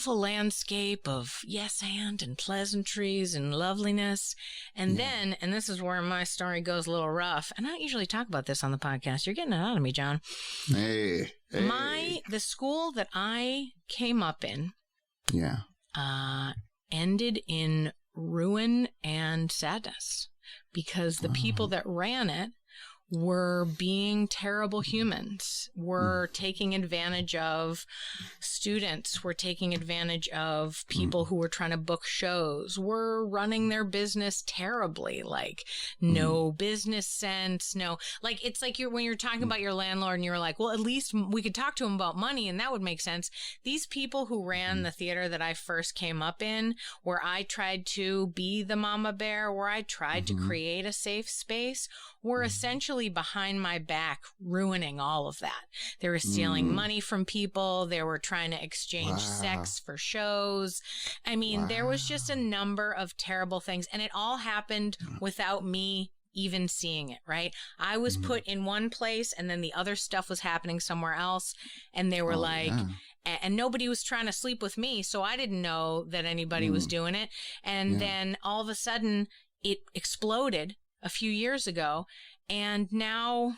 landscape of yes and pleasantries and loveliness. And then, and this is where my story goes a little rough, and I don't usually talk about this on the podcast. You're getting it out of me, John. Hey. The school that I came up in ended in ruin and sadness because the people that ran it were being terrible humans, were taking advantage of students, were taking advantage of people who were trying to book shows, were running their business terribly, like no business sense, like it's like when you're talking about your landlord and you're like, well, at least we could talk to him about money and that would make sense. These people who ran the theater that I first came up in, where I tried to be the mama bear, where I tried to create a safe space, were essentially behind my back ruining all of that. They were stealing money from people. They were trying to exchange sex for shows. I mean, there was just a number of terrible things, and it all happened without me even seeing it, right? I was put in one place, and then the other stuff was happening somewhere else, and they were and nobody was trying to sleep with me, so I didn't know that anybody was doing it. And then all of a sudden it exploded a few years ago, and now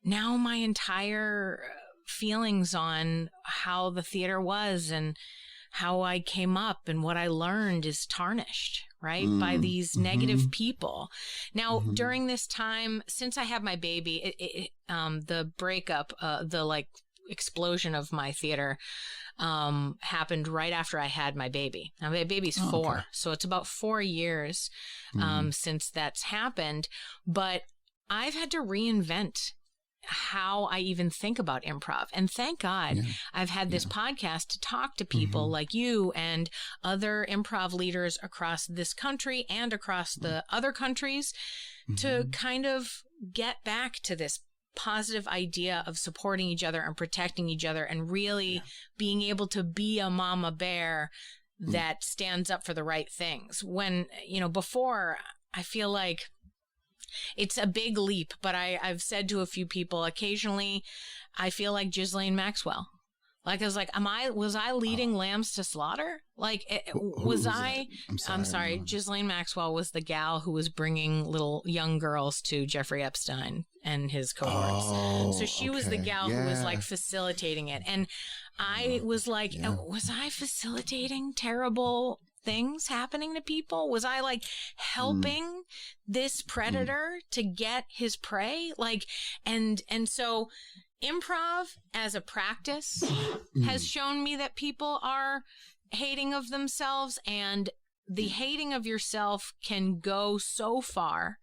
my entire feelings on how the theater was and how I came up and what I learned is tarnished, right? By these negative people. Now, during this time, since I had my baby, the breakup, the like explosion of my theater happened right after I had my baby. Now, my baby's 4, so it's about 4 years since that's happened. But I've had to reinvent how I even think about improv. And thank God I've had this podcast to talk to people like you and other improv leaders across this country and across the other countries to kind of get back to this positive idea of supporting each other and protecting each other and really being able to be a mama bear that stands up for the right things. When, before, I feel like it's a big leap, but I've said to a few people, occasionally I feel like Ghislaine Maxwell. Like, I was like, was I leading lambs to slaughter? Like, I'm sorry. Ghislaine Maxwell was the gal who was bringing little young girls to Jeffrey Epstein and his cohorts. So she was the gal who was like facilitating it. And I was like, was I facilitating terrible things happening to people? Was I like helping this predator to get his prey? Like, and so improv as a practice has shown me that people are hating of themselves, and the hating of yourself can go so far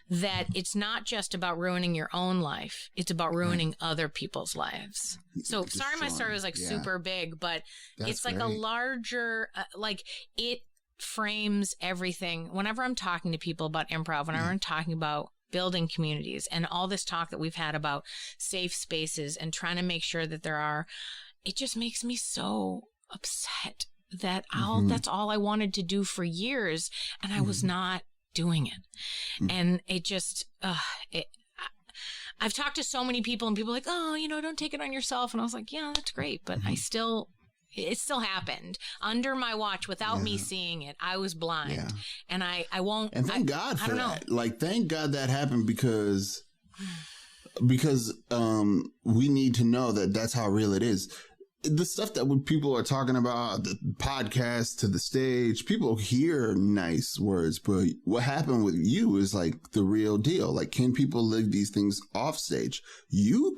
that it's not just about ruining your own life. It's about ruining other people's lives. So sorry, my story was like super big, but it's like a larger, it frames everything. Whenever I'm talking to people about improv, whenever I'm talking about building communities and all this talk that we've had about safe spaces and trying to make sure that it just makes me so upset that that's all I wanted to do for years. And I was not doing it. And it just, I've talked to so many people and people are like, oh, don't take it on yourself. And I was like, yeah, that's great. But it still happened under my watch without me seeing it. I was blind and I won't. And thank God for that. Like, thank God that happened because we need to know that that's how real it is. The stuff that when people are talking about, the podcast to the stage, people hear nice words, but what happened with you is like the real deal. Like, can people live these things off stage? You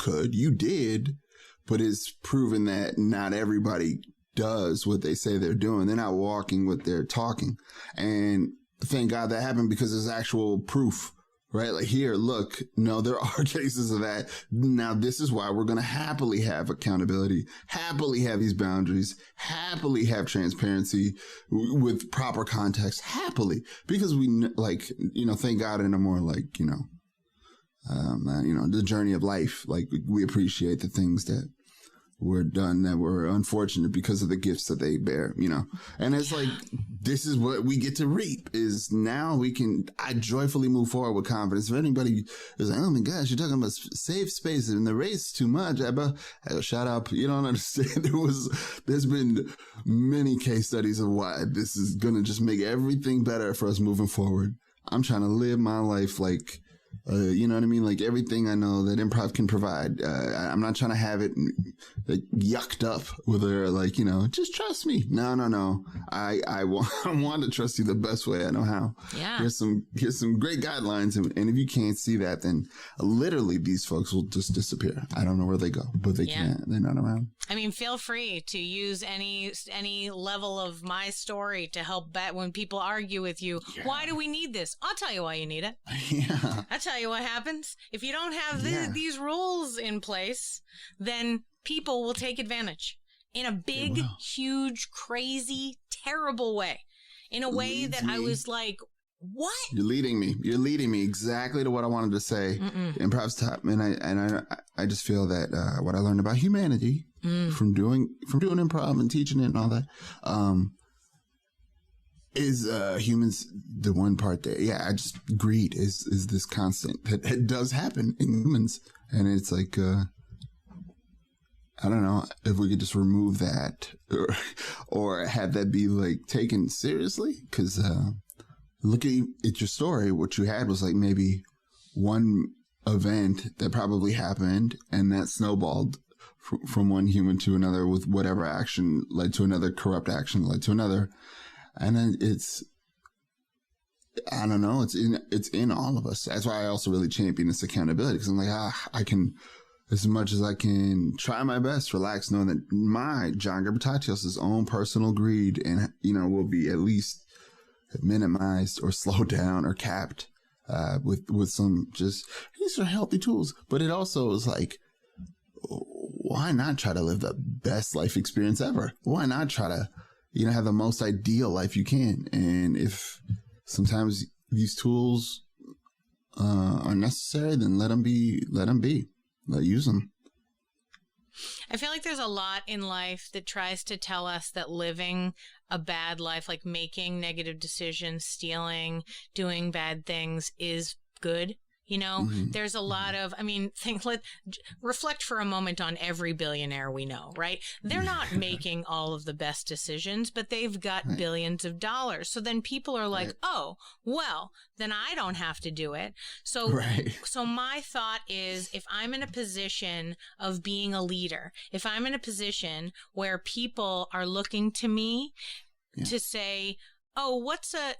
did, but it's proven that not everybody does what they say they're doing. They're not walking what they're talking. And thank God that happened because there's actual proof. Right? Like, here, look, no, there are cases of that. Now, this is why we're going to happily have accountability, happily have these boundaries, happily have transparency with proper context, happily, because thank God in a more the journey of life, like we appreciate the things that were done that were unfortunate because of the gifts that they bear, and it's like, this is what we get to reap is now I joyfully move forward with confidence. If anybody is like, oh my gosh, you're talking about safe spaces and the race too much, shut up. You don't understand. There's been many case studies of why this is going to just make everything better for us moving forward. I'm trying to live my life like, you know what I mean? Like, everything I know that improv can provide. I'm not trying to have it yucked up with her, just trust me. No. I want to trust you the best way I know how. Yeah. Here's some great guidelines. And if you can't see that, then literally these folks will just disappear. I don't know where they go, but they can't. They're not around. I mean, feel free to use any level of my story to help bet when people argue with you. Yeah. Why do we need this? I'll tell you why you need it. Yeah. I'll tell you what happens. If you don't have these rules in place, then people will take advantage in a big, huge, crazy, terrible way. In a way that I was like, what? You're leading me exactly to what I wanted to say. Improv's top. And I just feel that what I learned about humanity from doing improv and teaching it and all that, is humans, the one part that, greed is this constant that it does happen in humans. And it's like, I don't know if we could just remove that or have that be like taken seriously. Cause, look at your story. What you had was like maybe one event that probably happened and that snowballed from one human to another with whatever action led to another, corrupt action led to another. And then I don't know, it's in all of us. That's why I also really champion this accountability, because I'm like, I can, as much as I can, try my best, relax, knowing that my John Gebratatose's own personal greed and, will be at least minimized or slowed down or capped. with some just, these are healthy tools. But it also is like, why not try to live the best life experience ever? Why not try to, have the most ideal life you can? And if sometimes these tools are necessary, then let them be. Use them. I feel like there's a lot in life that tries to tell us that living a bad life, like making negative decisions, stealing, doing bad things, is good. There's a lot of, reflect for a moment on every billionaire we know, right? They're not making all of the best decisions, but they've got billions of dollars. So then people are like, oh, well, then I don't have to do it. So, so my thought is, if I'm in a position of being a leader, if I'm in a position where people are looking to me to say, oh,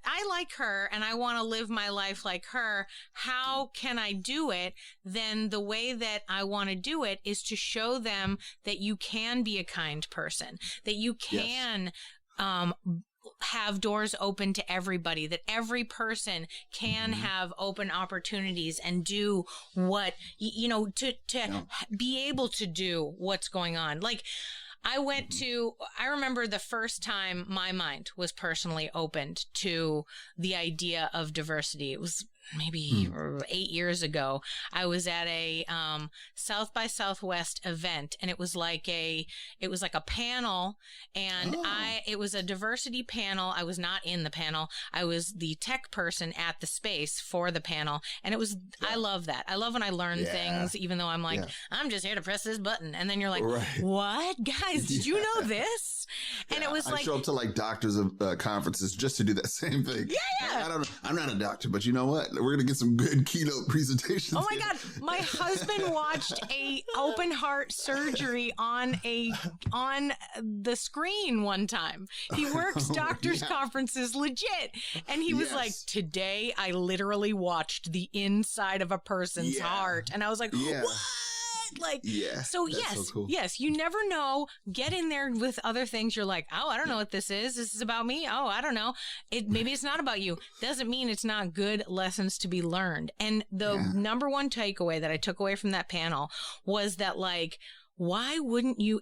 I like her and I want to live my life like her. How can I do it? Then the way that I want to do it is to show them that you can be a kind person, that you can, have doors open to everybody, that every person can have open opportunities and do what, be able to do what's going on. Like, I remember the first time my mind was personally opened to the idea of diversity. It was maybe 8 years ago. I was at a South by Southwest event, and it was like a panel, and it was a diversity panel. I was not in the panel. I was the tech person at the space for the panel, and it was I love that. I love when I learn things, even though I'm like, I'm just here to press this button, and then you're like, what, guys? Did you know this? And it was like, I show up to like doctors of conferences just to do that same thing. I'm not a doctor, but you know what? We're going to get some good keynote presentations. Oh my God. My husband watched a open heart surgery on the screen one time. He works doctors' conferences legit. And he was like, today I literally watched the inside of a person's heart. And I was like, what? Like, so cool. Yes, you never know. Get in there with other things. You're like, oh, I don't know what this is. This is about me. Oh, I don't know. Maybe it's not about you. Doesn't mean it's not good lessons to be learned. And the number one takeaway that I took away from that panel was that, like, why wouldn't you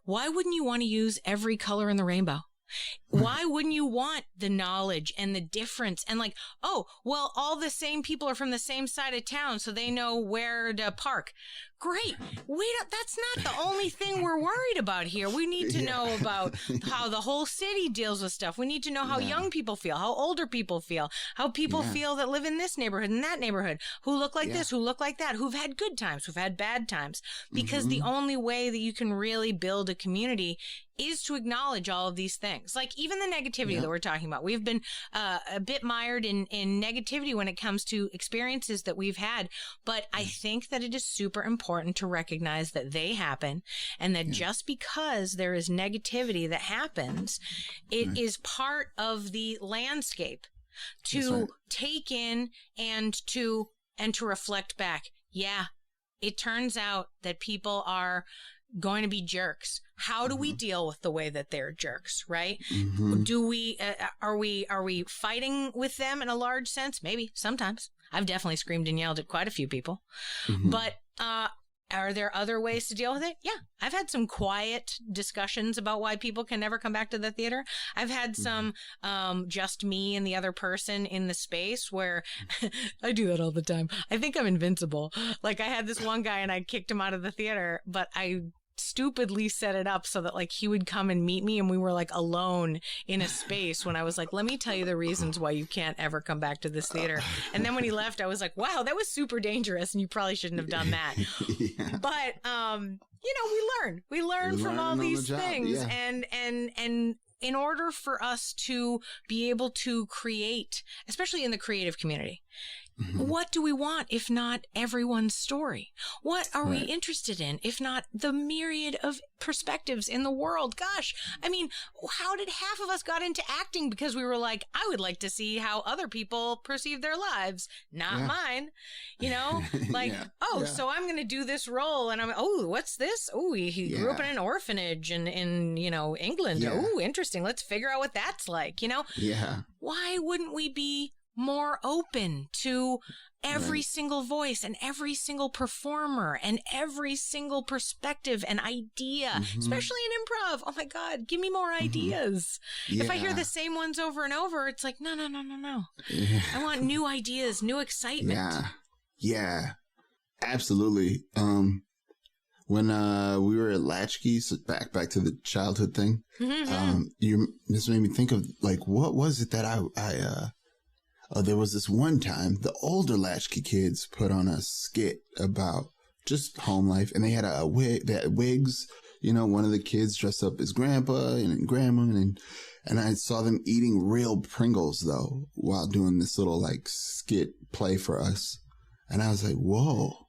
want to use every color in the rainbow? Why wouldn't you want the knowledge and the difference? And like, oh, well, all the same people are from the same side of town, so they know where to park. Great. That's not the only thing we're worried about here. We need to know about how the whole city deals with stuff. We need to know how young people feel, how older people feel, how people feel that live in this neighborhood and that neighborhood, who look like this, who look like that, who've had good times, who've had bad times. Because the only way that you can really build a community is to acknowledge all of these things. Like even the negativity that we're talking about. We've been a bit mired in negativity when it comes to experiences that we've had. But I think that it is super important to recognize that they happen, and that just because there is negativity that happens, it is part of the landscape to take in and to reflect back. Yeah, it turns out that people are going to be jerks. How do we deal with the way that they're jerks, right? Do we, are we fighting with them in a large sense? Maybe, sometimes. I've definitely screamed and yelled at quite a few people. But, are there other ways to deal with it? Yeah. I've had some quiet discussions about why people can never come back to the theater. I've had some just me and the other person in the space where I do that all the time. I think I'm invincible. Like I had this one guy and I kicked him out of the theater, but I stupidly set it up so that like he would come and meet me and we were like alone in a space when I was like, let me tell you the reasons why you can't ever come back to this theater. And then when he left, I was like, wow, that was super dangerous and you probably shouldn't have done that. But, we learn from all these things and in order for us to be able to create, especially in the creative community, what do we want if not everyone's story? What are we interested in if not the myriad of perspectives in the world? Gosh, I mean, how did half of us got into acting because we were like, I would like to see how other people perceive their lives, not mine, like, so I'm going to do this role and what's this? Oh, he grew up in an orphanage in England. Oh, interesting. Let's figure out what that's like, Why wouldn't we be more open to every single voice and every single performer and every single perspective and idea, especially in improv. Oh my God, give me more ideas. If I hear the same ones over and over, it's like, no. Yeah. I want new ideas, new excitement. Yeah, absolutely. When we were at Latchkey, so back to the childhood thing, this made me think of like, what was it that there was this one time the older Latchkey kids put on a skit about just home life, and they had wigs. One of the kids dressed up as grandpa and grandma, and I saw them eating real Pringles though while doing this little like skit play for us, and I was like, whoa,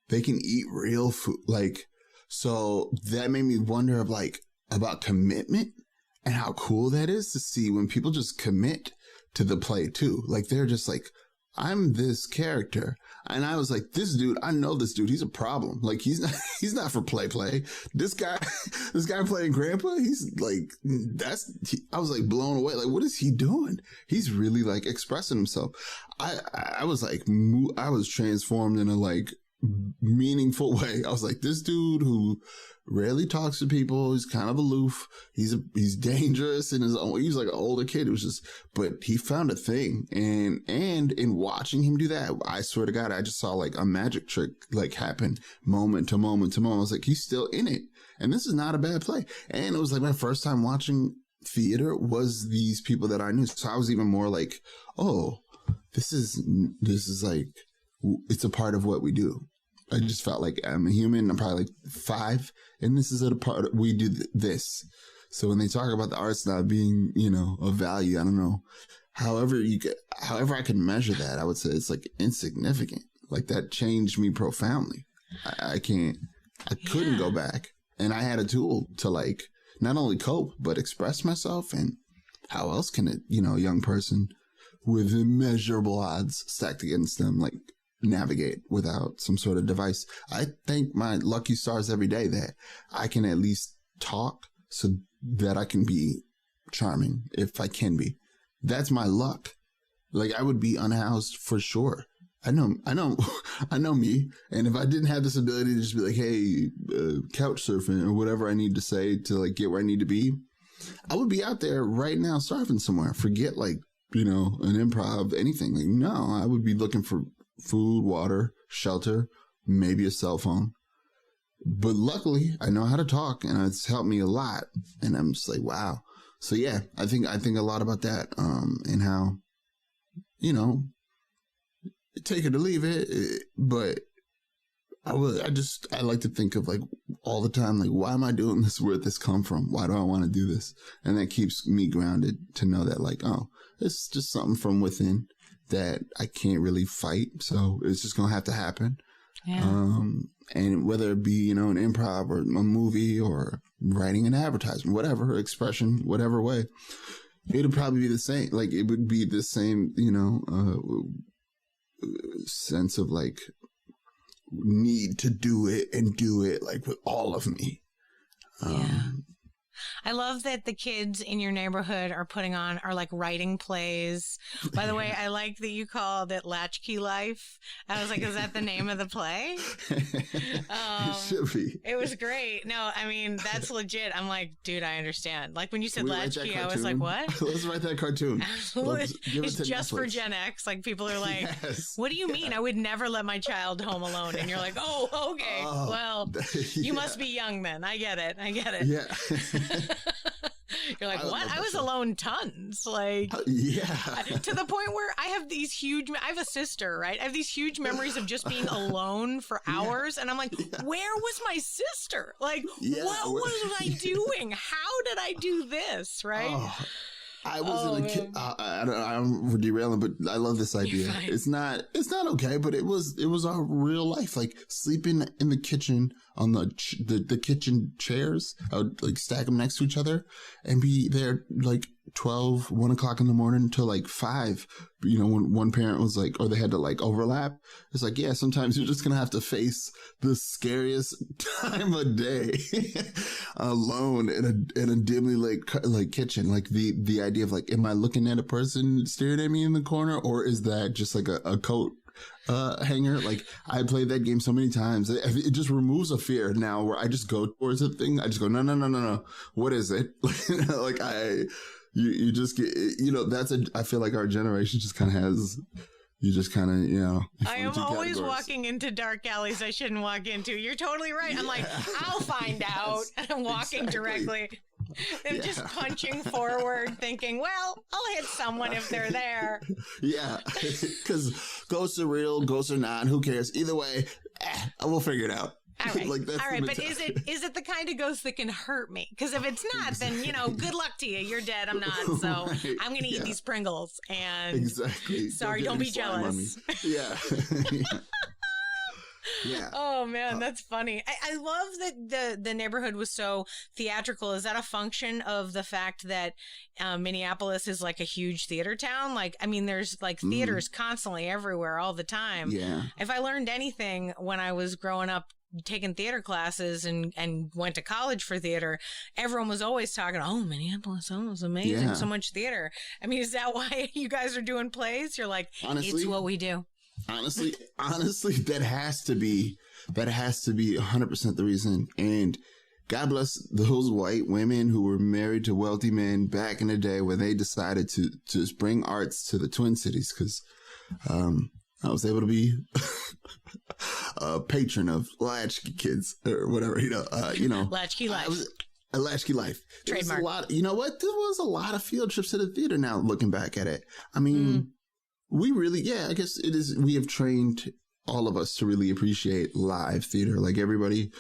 they can eat real food. Like, so that made me wonder about commitment and how cool that is to see when people just commit to the play too. Like, they're just like, I'm this character. And I was like, I know this dude, he's a problem. Like, he's not for play. This guy playing grandpa, he's like, I was like blown away. Like, what is he doing? He's really like expressing himself. I was like, I was transformed in a like meaningful way. I was like, this dude who rarely talks to people, he's kind of aloof, he's dangerous in his own, he's like an older kid. It was just, but he found a thing, and in watching him do that, I swear to God, I just saw like a magic trick like happen moment to moment to moment. I was like, he's still in it, and this is not a bad play. And it was like my first time watching theater was these people that I knew, so I was even more like, oh, this is like, it's a part of what we do. I just felt like I'm a human. I'm probably like 5, and this is a part we do this. So when they talk about the arts not being, of value, I don't know. However I can measure that, I would say it's like insignificant. Like, that changed me profoundly. I couldn't go back, and I had a tool to like not only cope but express myself. And how else can a young person with immeasurable odds stacked against them like navigate without some sort of device? I thank my lucky stars every day that I can at least talk so that I can be charming if I can be. That's my luck. Like, I would be unhoused for sure. I know me. And if I didn't have this ability to just be like, hey, couch surfing or whatever I need to say to like get where I need to be, I would be out there right now surfing somewhere. Forget like, an improv, anything. Like, no, I would be looking for food, water, shelter, maybe a cell phone. But luckily, I know how to talk, and it's helped me a lot. And I'm just like, wow. So yeah, I think a lot about that, and how, take it or leave it. But I like to think of like all the time, like, why am I doing this? Where'd this come from? Why do I want to do this? And that keeps me grounded to know that like, oh, it's just something from within that I can't really fight. So it's just going to have to happen. Yeah. And whether it be, an improv or a movie or writing an advertisement, whatever expression, whatever way, it'll probably be the same. Like, it would be the same, sense of like need to do it and do it like with all of me. I love that the kids in your neighborhood are like writing plays. By the way, I like that you called it Latchkey Life. I was like, is that the name of the play? It should be. It was great. No, I mean, that's legit. I'm like, dude, I understand. Like, when you said Latchkey, I was like, what? Let's write that cartoon. Absolutely. It's just Netflix. For Gen X. Like, people are like, yes. What do you mean? I would never let my child home alone. And you're like, oh, okay. Well, you must be young then. I get it. Yeah. You're like, what? I was alone tons. Like, to the point where I have a sister, right? I have these huge memories of just being alone for hours. And I'm like, where was my sister? Like, what was I doing? How did I do this? Right. Oh. I was in a kid. I'm derailing, but I love this idea. It's not okay, but it was our real life. Like, sleeping in the kitchen on the kitchen chairs. I would like stack them next to each other and be there like 1 o'clock in the morning until like 5. You know, when one parent was like, or they had to like overlap. It's like, yeah, sometimes you're just going to have to face the scariest time of day alone in a dimly like kitchen. Like the idea of like, am I looking at a person staring at me in the corner, or is that just like a coat hanger? Like, I played that game so many times. It just removes a fear now where I just go towards the thing. I just go, no. What is it? Like you just get, you know, I feel like our generation just kind of has, you just kind of, you know. I am always walking into dark alleys I shouldn't walk into. You're totally right. I'm like, I'll find out. And I'm walking directly. I'm just punching forward thinking, well, I'll hit someone if they're there. Yeah, because ghosts are real, ghosts are not. Who cares? Either way, we'll figure it out. All right, like, all right, but is it the kind of ghost that can hurt me? Because if it's not, then, you know, good luck to you. You're dead. I'm not. So right. I'm going to eat these Pringles. And exactly. Sorry, don't be jealous. Yeah. Yeah. Oh man, that's funny. I love that the neighborhood was so theatrical. Is that a function of the fact that Minneapolis is like a huge theater town? Like, I mean, there's like theaters constantly everywhere all the time. Yeah. If I learned anything when I was growing up, taking theater classes and went to college for theater, everyone was always talking, oh, Minneapolis, oh, it's amazing, so much theater. I mean, is that why you guys are doing plays? You're like, honestly, it's what we do. Honestly, that has to be 100% the reason. And God bless those white women who were married to wealthy men back in the day when they decided to bring arts to the Twin Cities. Because I was able to be a patron of latchkey kids or whatever, you know. Latchkey life. A latchkey life. Trademark. You know what? There was a lot of field trips to the theater now, looking back at it. I mean, we really, I guess it is. We have trained all of us to really appreciate live theater. Like, everybody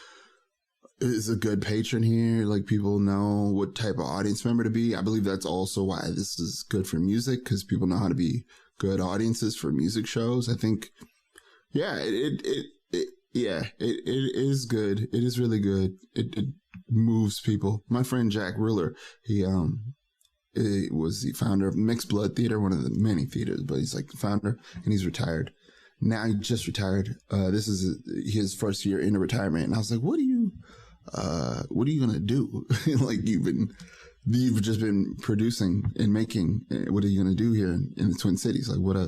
is a good patron here. Like, people know what type of audience member to be. I believe that's also why this is good for music, because people know how to be good audiences for music shows. I think, it is good. It is really good. It moves people. My friend Jack Ruller, he was the founder of Mixed Blood Theater, one of the many theaters, but he's like the founder, and he's retired. Now he just retired. This is his first year into retirement. And I was like, what are you going to do? Like, you've just been producing and making. What are you going to do here in the Twin Cities? Like,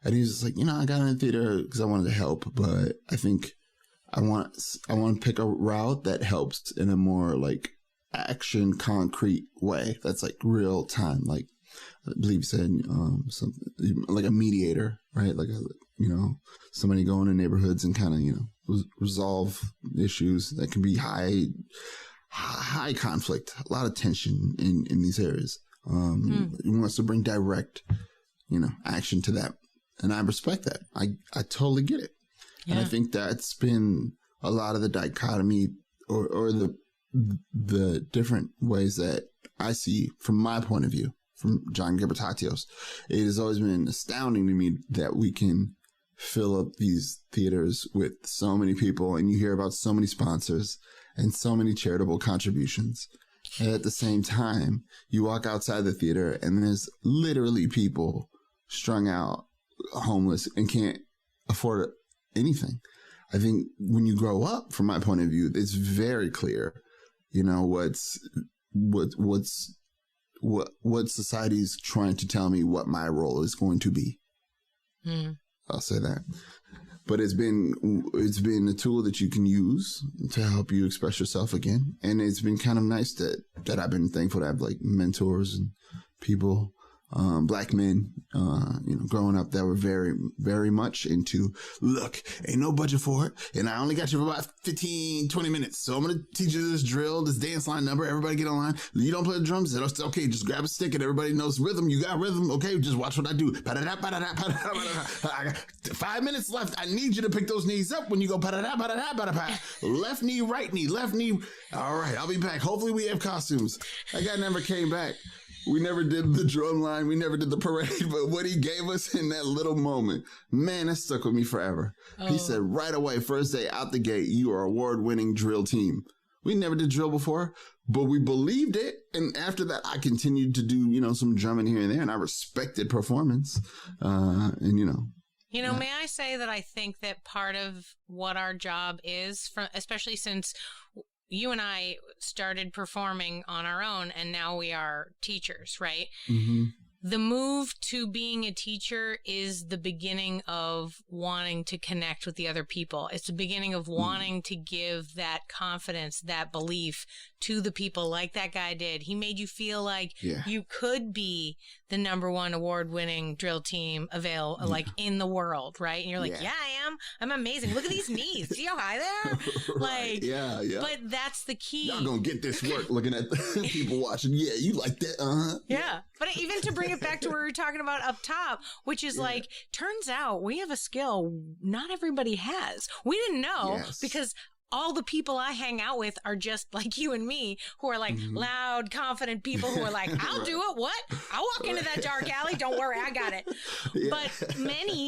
and he was just like, I got in theater because I wanted to help, but I think I want to pick a route that helps in a more like action concrete way. That's like real time. Like, I believe you said, something like a mediator, right? Like, somebody going in neighborhoods and kind of, resolve issues that can be high conflict, a lot of tension in these areas. He wants to bring direct, action to that. And I respect that. I totally get it. Yeah. And I think that's been a lot of the dichotomy or the different ways that I see from my point of view, from John Gebratatose. It has always been astounding to me that we can fill up these theaters with so many people, and you hear about so many sponsors and so many charitable contributions. And at the same time, you walk outside the theater and there's literally people strung out, homeless, and can't afford anything. I think when you grow up, from my point of view, it's very clear, what society's trying to tell me what my role is going to be. I'll say that. But it's been a tool that you can use to help you express yourself again. And it's been kind of nice that I've been thankful to have like mentors and people, black men, growing up that were very, very much into, look, ain't no budget for it. And I only got you for about 15, 20 minutes. So I'm going to teach you this drill, this dance line number. Everybody get online. You don't play the drums. It's okay. Just grab a stick and everybody knows rhythm. You got rhythm. Okay. Just watch what I do. 5 minutes left. I need you to pick those knees up when you go left knee, right knee, left knee. All right. I'll be back. Hopefully we have costumes. That guy never came back. We never did the drum line. We never did the parade. But what he gave us in that little moment, man, that stuck with me forever. Oh. He said right away, first day out the gate, you are award-winning drill team. We never did drill before, but we believed it. And after that, I continued to do, some drumming here and there, and I respected performance. May I say that I think that part of what our job is, especially since you and I started performing on our own and now we are teachers, right? Mm-hmm. The move to being a teacher is the beginning of wanting to connect with the other people. It's the beginning of wanting to give that confidence, that belief to the people like that guy did. He made you feel like you could be the #1 award-winning drill team like in the world, right? And you're like, yeah, I am. I'm amazing. Look at these knees. See how high they are? Like, yeah. But that's the key. Y'all gonna get this work looking at people watching. Yeah, you like that, uh-huh. Yeah. But even to bring it back to what we were talking about up top, which is like, turns out we have a skill not everybody has. We didn't know because all the people I hang out with are just like you and me, who are like loud, confident people who are like, I'll do it. What? I'll walk into that dark alley. Don't worry. I got it. Yeah. But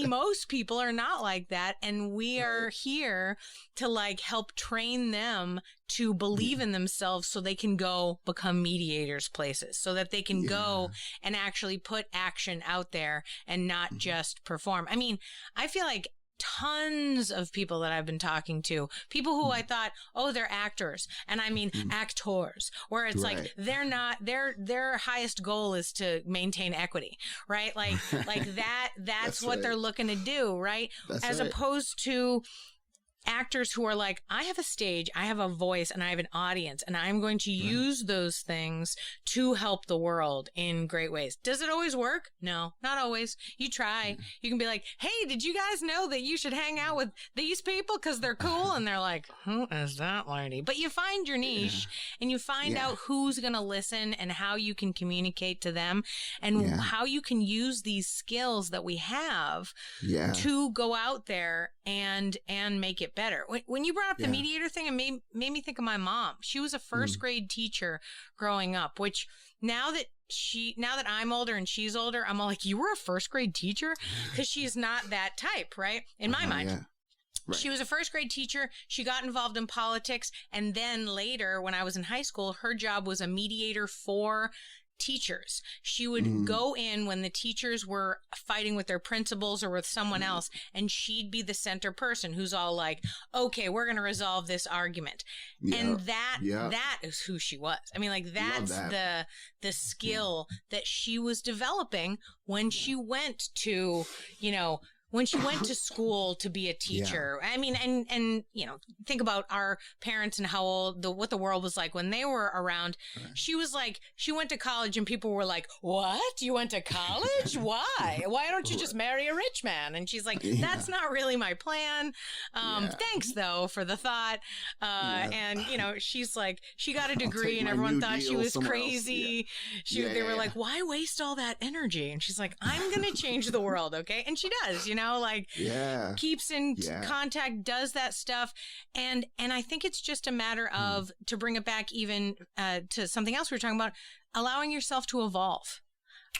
most people are not like that. And we are here to like help train them to believe in themselves so they can go become mediators places, so that they can go and actually put action out there and not just perform. I mean, I feel like tons of people that I've been talking to, people who I thought, they're actors. And I mean, actors, where it's like, they're not, their highest goal is to maintain equity, right? That's what they're looking to do, right? As opposed to actors who are like, I have a stage, I have a voice, and I have an audience, and I'm going to use those things to help the world in great ways. Does it always work? No, not always. You try. You can be like, hey, did you guys know that you should hang out with these people because they're cool? And they're like, who is that lady? But you find your niche and you find out who's going to listen and how you can communicate to them and how you can use these skills that we have to go out there and make it better. When you brought up the mediator thing, it made me think of my mom. She was a first grade teacher growing up, which now that I'm older and she's older, I'm all like, you were a first grade teacher? Because she's not that type, right? In my mind. Yeah. Right. She was a first grade teacher. She got involved in politics. And then later, when I was in high school, her job was a mediator for teachers. She would go in when the teachers were fighting with their principals or with someone else, and she'd be the center person who's all like, okay, we're going to resolve this argument. And that is who she was. I mean, like, that's the skill that she was developing when she went to, when she went to school to be a teacher. I mean, and think about our parents and how what the world was like when they were around. She was like, she went to college and people were like, what? You went to college? Why? Why don't you just marry a rich man? And she's like, that's not really my plan. Thanks though for the thought. And she's like, she got a degree and everyone thought she was crazy. They were like, why waste all that energy? And she's like, I'm going to change the world. Okay. And she does, keeps in contact, does that stuff. And I think it's just a matter of, to bring it back even to something else we were talking about, allowing yourself to evolve,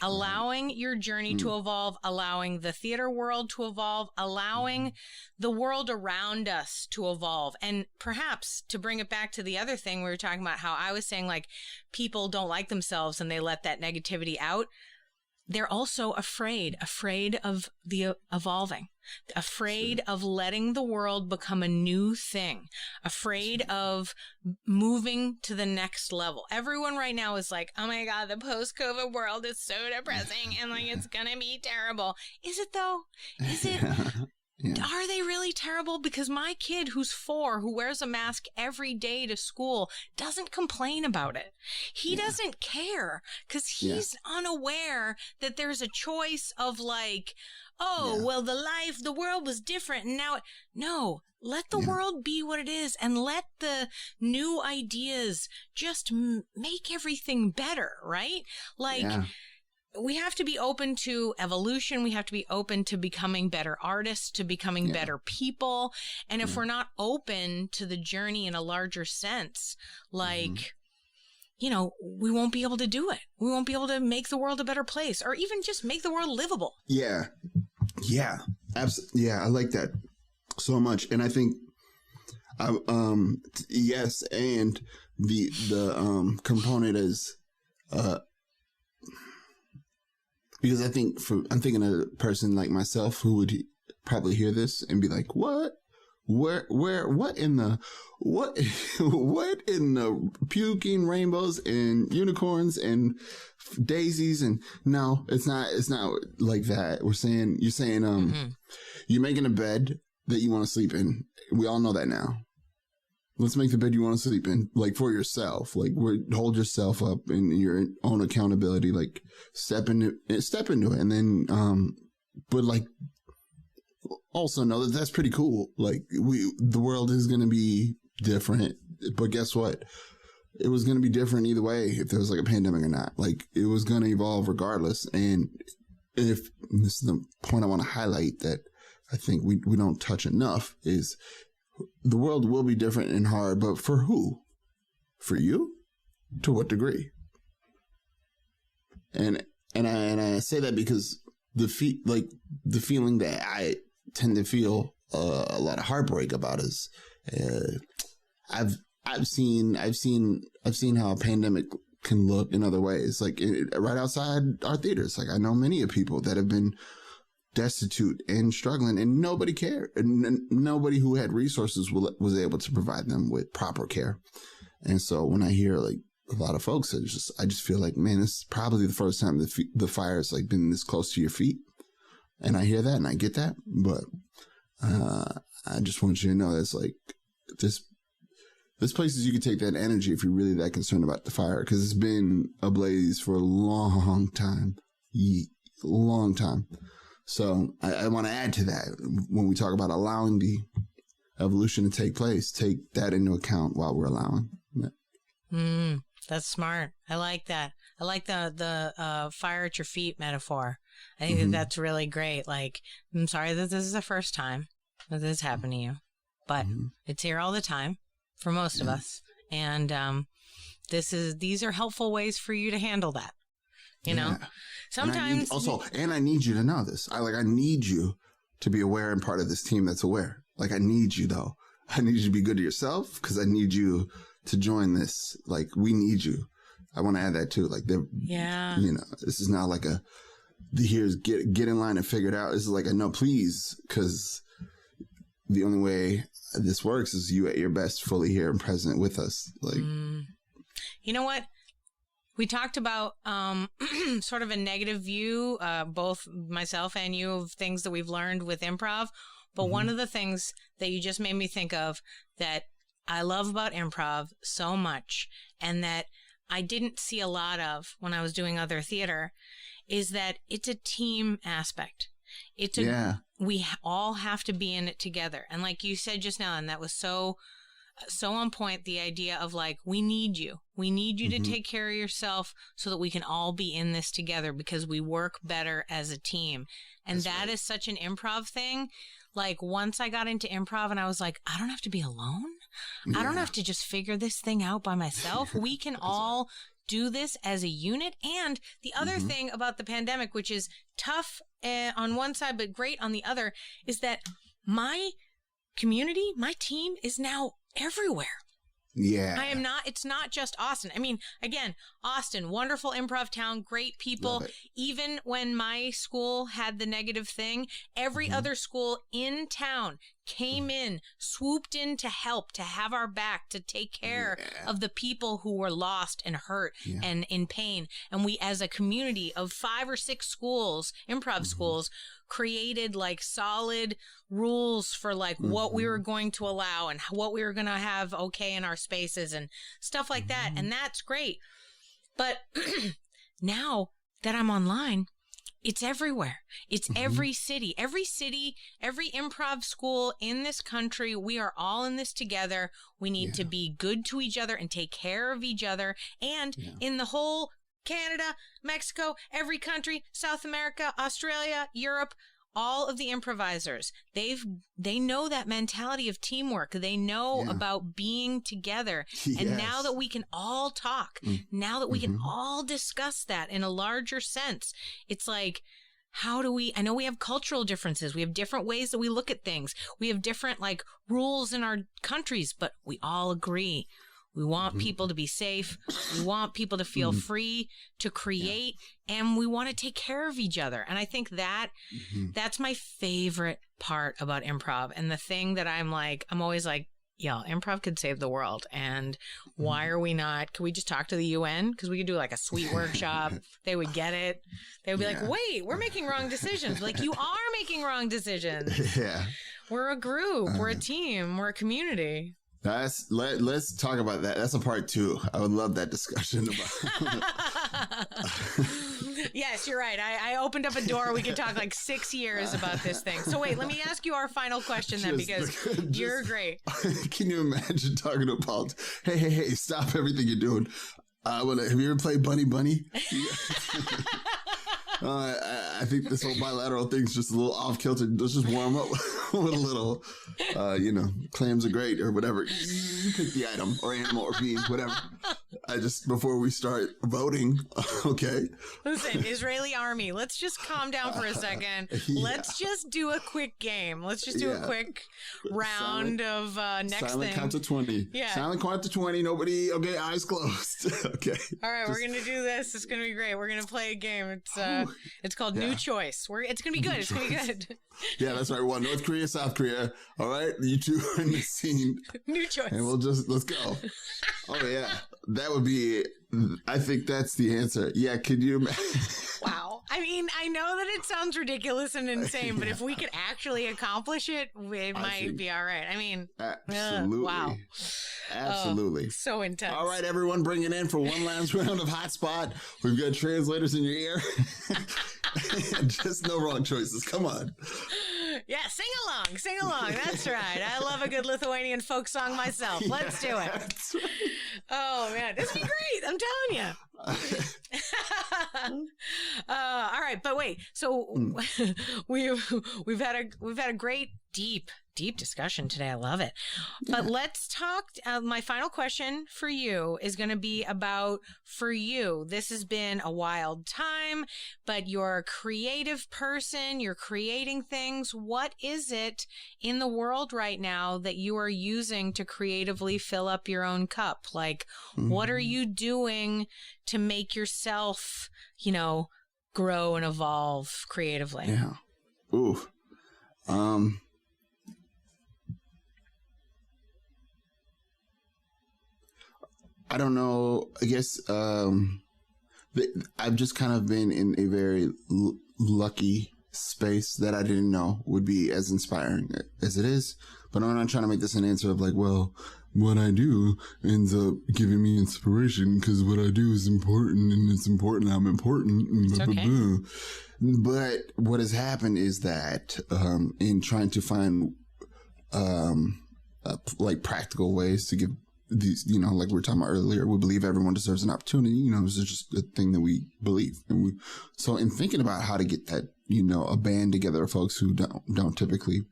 allowing your journey to evolve, allowing the theater world to evolve, allowing the world around us to evolve. And perhaps to bring it back to the other thing we were talking about, how I was saying, like, people don't like themselves and they let that negativity out. They're also afraid of the evolving, afraid of letting the world become a new thing, afraid of moving to the next level. Everyone right now is like, oh my God, the post-COVID world is so depressing and like, it's going to be terrible. Is it though? Is it? Are they really terrible? Because my kid who's 4, who wears a mask every day to school, doesn't complain about it. He doesn't care because he's unaware that there's a choice of like, well, the world was different. And now, no, let the world be what it is and let the new ideas just make everything better, right? Like, we have to be open to evolution. We have to be open to becoming better artists, to becoming better people. And if we're not open to the journey in a larger sense, like, we won't be able to do it. We won't be able to make the world a better place or even just make the world livable. Yeah. Yeah. Absolutely. Yeah. I like that so much. And I think Yes, and the component is because I'm thinking of a person like myself who would probably hear this and be like, what? What in the puking rainbows and unicorns and daisies? And no, it's not like that. You're saying, you're making a bed that you want to sleep in. We all know that now. Let's make the bed you want to sleep in, like for yourself, like hold yourself up in your own accountability, like step into it. And then, but like, also know that that's pretty cool. Like the world is going to be different, but guess what? It was going to be different either way if there was like a pandemic or not. Like it was going to evolve regardless. And this is the point I want to highlight that I think we don't touch enough is the world will be different and hard, but for who? For you? To what degree? And I say that because the feeling that I tend to feel a lot of heartbreak about is I've seen how a pandemic can look in other ways, like right outside our theaters. Like I know many of people that have been destitute and struggling, and nobody cared, and nobody who had resources was able to provide them with proper care. And so when I hear like a lot of folks, I just feel like, man, this is probably the first time the fire has like been this close to your feet. And I hear that and I get that, but I just want you to know that's like this places you can take that energy if you're really that concerned about the fire, because it's been ablaze for a long time. So I want to add to that when we talk about allowing the evolution to take place, take that into account while we're allowing. Yeah. That's smart. I like that. I like the fire at your feet metaphor. I think that's really great. Like, I'm sorry that this is the first time that this happened to you, but it's here all the time for most of us. And these are helpful ways for you to handle that. You know, sometimes and I need you to know this. I need you to be aware and part of this team that's aware. Like, I need you though. I need you to be good to yourself because I need you to join this. Like, we need you. I want to add that too. Like, you know, this is not like here's get in line and figure it out. This is like a no, please, because the only way this works is you at your best, fully here and present with us. Like, you know what? We talked about sort of a negative view, both myself and you, of things that we've learned with improv. But one of the things that you just made me think of that I love about improv so much, and that I didn't see a lot of when I was doing other theater, is that it's a team aspect. We all have to be in it together. And like you said just now, and that was so on point, the idea of like, we need you. We need you to take care of yourself so that we can all be in this together, because we work better as a team. And that is such an improv thing. Like, once I got into improv and I was like, I don't have to be alone. I don't have to just figure this thing out by myself. We can all do this as a unit. And the other thing about the pandemic, which is tough on one side, but great on the other, is that my community, my team is now everywhere. Yeah. It's not just Austin. I mean, again, Austin, wonderful improv town, great people. Even when my school had the negative thing, every other school in town came in, swooped in to help, to have our back, to take care of the people who were lost and hurt and in pain. And we, as a community of 5 or 6 schools, improv schools, created like solid rules for like what we were going to allow and what we were going to have okay in our spaces and stuff like that. And that's great. But now that I'm online, it's everywhere. It's every city, every improv school in this country. We are all in this together. We need to be good to each other and take care of each other. And in the whole Canada, Mexico, every country, South America, Australia, Europe, all of the improvisers, they know that mentality of teamwork. They know about being together. And now that we can all talk, now that we can all discuss that in a larger sense, it's like, I know we have cultural differences. We have different ways that we look at things. We have different like rules in our countries, but we all agree. We want people to be safe. We want people to feel free to create, and we want to take care of each other. And I think that that's my favorite part about improv. And the thing that I'm always like, yeah, improv could save the world. And why are we not? Can we just talk to the UN? Because we could do like a sweet workshop. They would get it. They would be like, wait, we're making wrong decisions. Like, you are making wrong decisions. Yeah. We're a group. We're a team. We're a community. Let's talk about that. That's a part 2. I would love that discussion about. Yes, you're right. I opened up a door. We could talk like 6 years about this thing. So wait, let me ask you our final question then, because you're great. Can you imagine talking to a politician? Hey, stop everything you're doing. Have you ever played Bunny Bunny? I think this whole bilateral thing's just a little off kilter. Let's just warm up with a little, clams are great or whatever. You pick the item or animal or beans, whatever. Before we start voting, okay? Listen, Israeli army, let's just calm down for a second. Yeah. Let's just do a quick game. Let's just do a quick round of next silent thing. Count to 20. Yeah. Silent count to 20. Nobody, okay, eyes closed. Okay. All right, we're going to do this. It's going to be great. We're going to play a game. It's called New Choice. It's going to be good. It's going to be good. Yeah, that's right. Well, North Korea, South Korea. All right, you two are in the scene. New Choice. And let's go. Oh, yeah. That would be, I think that's the answer. Yeah, could you imagine? Wow. I mean, I know that it sounds ridiculous and insane, but if we could actually accomplish it, it might be all right. I mean, absolutely. Wow. Absolutely. So intense. All right, everyone, bring it in for one last round of Hotspot. We've got translators in your ear. Just no wrong choices. Come on. Yeah, sing along. That's right. I love a good Lithuanian folk song myself. Let's do it. That's right. Oh man, this would be great. I'm telling you. All right, but wait. So we've had a great deep discussion today. I love it. But let's talk. My final question for you is going to be about, for you, this has been a wild time, but you're a creative person. You're creating things. What is it in the world right now that you are using to creatively fill up your own cup? Like, what are you doing to make yourself, grow and evolve creatively? Yeah. Ooh. I don't know. I guess I've just kind of been in a very lucky space that I didn't know would be as inspiring as it is. But I'm not trying to make this an answer of like, well, what I do ends up giving me inspiration because what I do is important and it's important. I'm important. It's okay. But what has happened is that in trying to find like practical ways to give these, like we were talking about earlier, we believe everyone deserves an opportunity. It's just a thing that we believe. And so in thinking about how to get that, a band together of folks who don't typically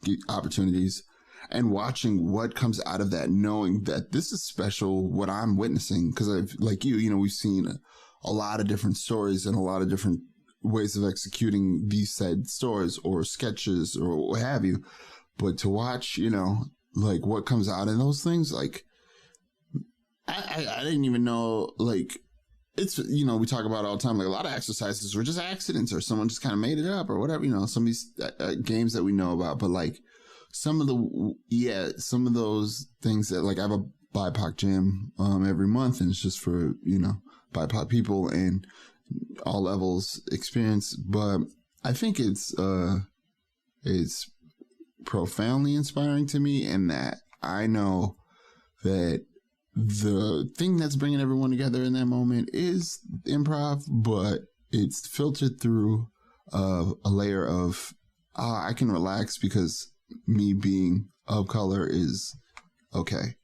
get opportunities and watching what comes out of that, knowing that this is special, what I'm witnessing, because like we've seen a lot of different stories and a lot of different ways of executing these said stories or sketches or what have you. But to watch, like what comes out in those things, like, I didn't even know, like, it's, we talk about it all the time, like a lot of exercises were just accidents or someone just kind of made it up or whatever, some of these games that we know about. But like some of those things that, like, I have a BIPOC jam every month, and it's just for, BIPOC people and all levels experience. But I think it's profoundly inspiring to me, in that I know that the thing that's bringing everyone together in that moment is improv, but it's filtered through a layer of, I can relax because me being of color is okay.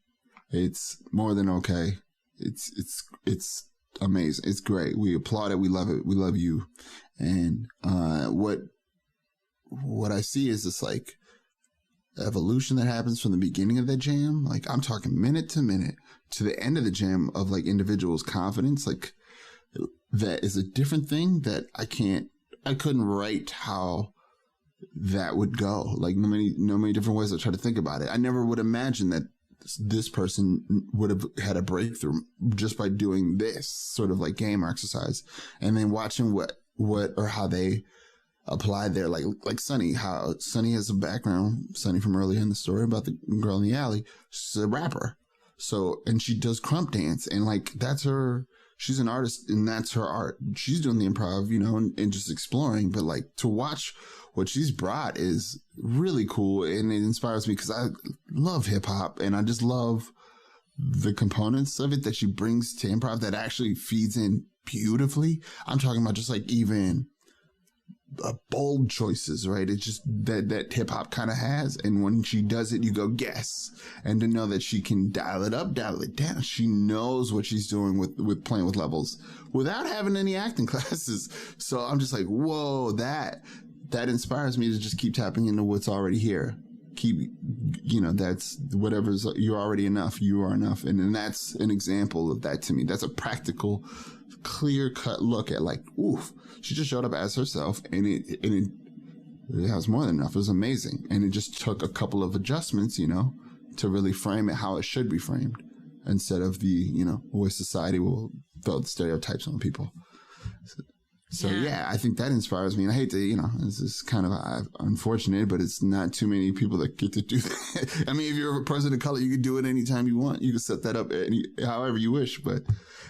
It's more than okay. It's amazing. It's great. We applaud it. We love it. We love you. And what I see is this like evolution that happens from the beginning of the jam. Like, I'm talking minute to minute to the end of the jam, of like individuals' confidence. Like, that is a different thing that I can't couldn't write how that would go. Like no many different ways I try to think about it. I never would imagine that this person would have had a breakthrough just by doing this sort of like game or exercise, and then watching what or how they apply their like Sunny, how Sunny has a background, Sunny from earlier in the story about the girl in the alley. She's a rapper. So, and she does crump dance, and like that's her, she's an artist and that's her art. She's doing the improv, you know, and just exploring, but like to watch what she's brought is really cool, and it inspires me because I love hip hop and I just love the components of it that she brings to improv that actually feeds in beautifully. I'm talking about just like even bold choices, right? It's just that hip hop kind of has, and when she does it, you go guess, and to know that she can dial it up, dial it down. She knows what she's doing with playing with levels without having any acting classes. So I'm just like, whoa, that inspires me to just keep tapping into what's already here. Keep, you know, that's whatever's, you're already enough, you are enough. And that's an example of that to me. That's a practical, clear cut look at like, oof, she just showed up as herself, and it was more than enough. It was amazing. And it just took a couple of adjustments, you know, to really frame it how it should be framed, instead of the, you know, way society will throw the stereotypes on people. So yeah, I think that inspires me. And I hate to, you know, this is kind of unfortunate, but it's not too many people that get to do that. I mean, if you're a person of color, you can do it anytime you want. You can set that up however you wish. But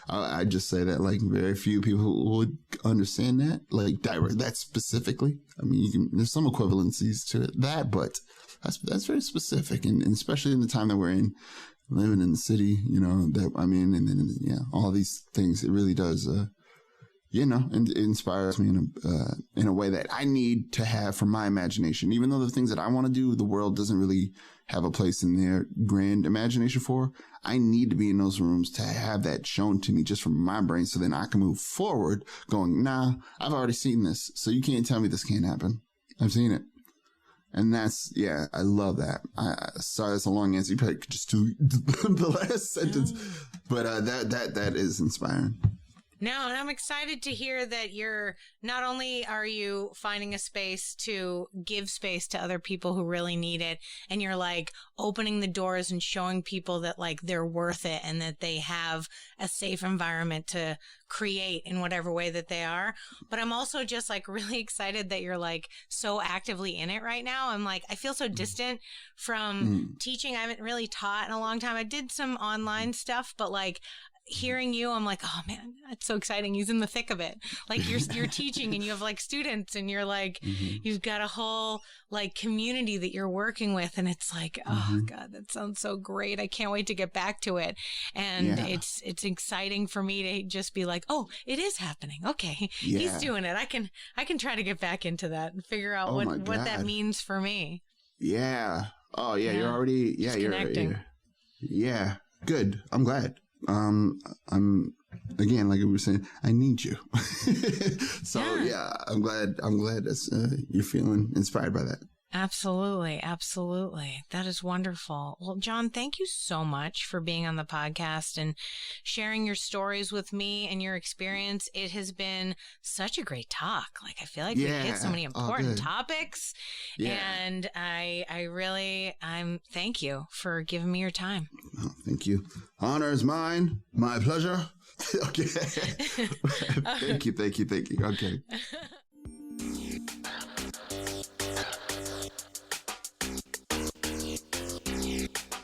I just say that like very few people would understand that, like that specifically. I mean, there's some equivalencies to that, but that's very specific. And especially in the time that we're in, living in the city, you know, that I mean, and then, yeah, all these things, it really does, you know, and it inspires me in a way that I need to have for my imagination. Even though the things that I want to do, the world doesn't really have a place in their grand imagination for. I need to be in those rooms to have that shown to me just from my brain, so then I can move forward going, nah, I've already seen this, so you can't tell me this can't happen. I've seen it. And that's, yeah, I love that. Sorry, that's a long answer. You probably could just do the last sentence, but that is inspiring. No, and I'm excited to hear that you're not only are you finding a space to give space to other people who really need it, and you're like opening the doors and showing people that like they're worth it and that they have a safe environment to create in whatever way that they are. But I'm also just like really excited that you're like so actively in it right now. I'm like, I feel so distant from teaching. I haven't really taught in a long time. I did some online stuff, but like, hearing you, I'm like, oh man, that's so exciting. He's in the thick of it. Like you're teaching and you have like students and you're like, you've got a whole like community that you're working with. And it's like, oh God, that sounds so great. I can't wait to get back to it. And it's exciting for me to just be like, oh, it is happening. Okay. He's doing it. I can try to get back into that and figure out what that means for me. Yeah. Oh yeah. You're already, you're connecting. Yeah. Good. I'm glad. I'm again, like we were saying, I need you. So I'm glad that you're feeling inspired by that. Absolutely. That is wonderful. Well, John, thank you so much for being on the podcast and sharing your stories with me and your experience. It has been such a great talk. Like, I feel like we hit so many important topics. And I'm thank you for giving me your time. Oh, thank you. Honor is mine. My pleasure. Okay. Thank you. Okay.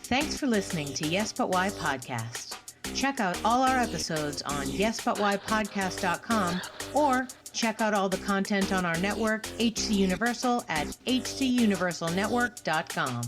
Thanks for listening to Yes But Why Podcast. Check out all our episodes on yesbutwhypodcast.com or check out all the content on our network, HC Universal, at hcuniversalnetwork.com.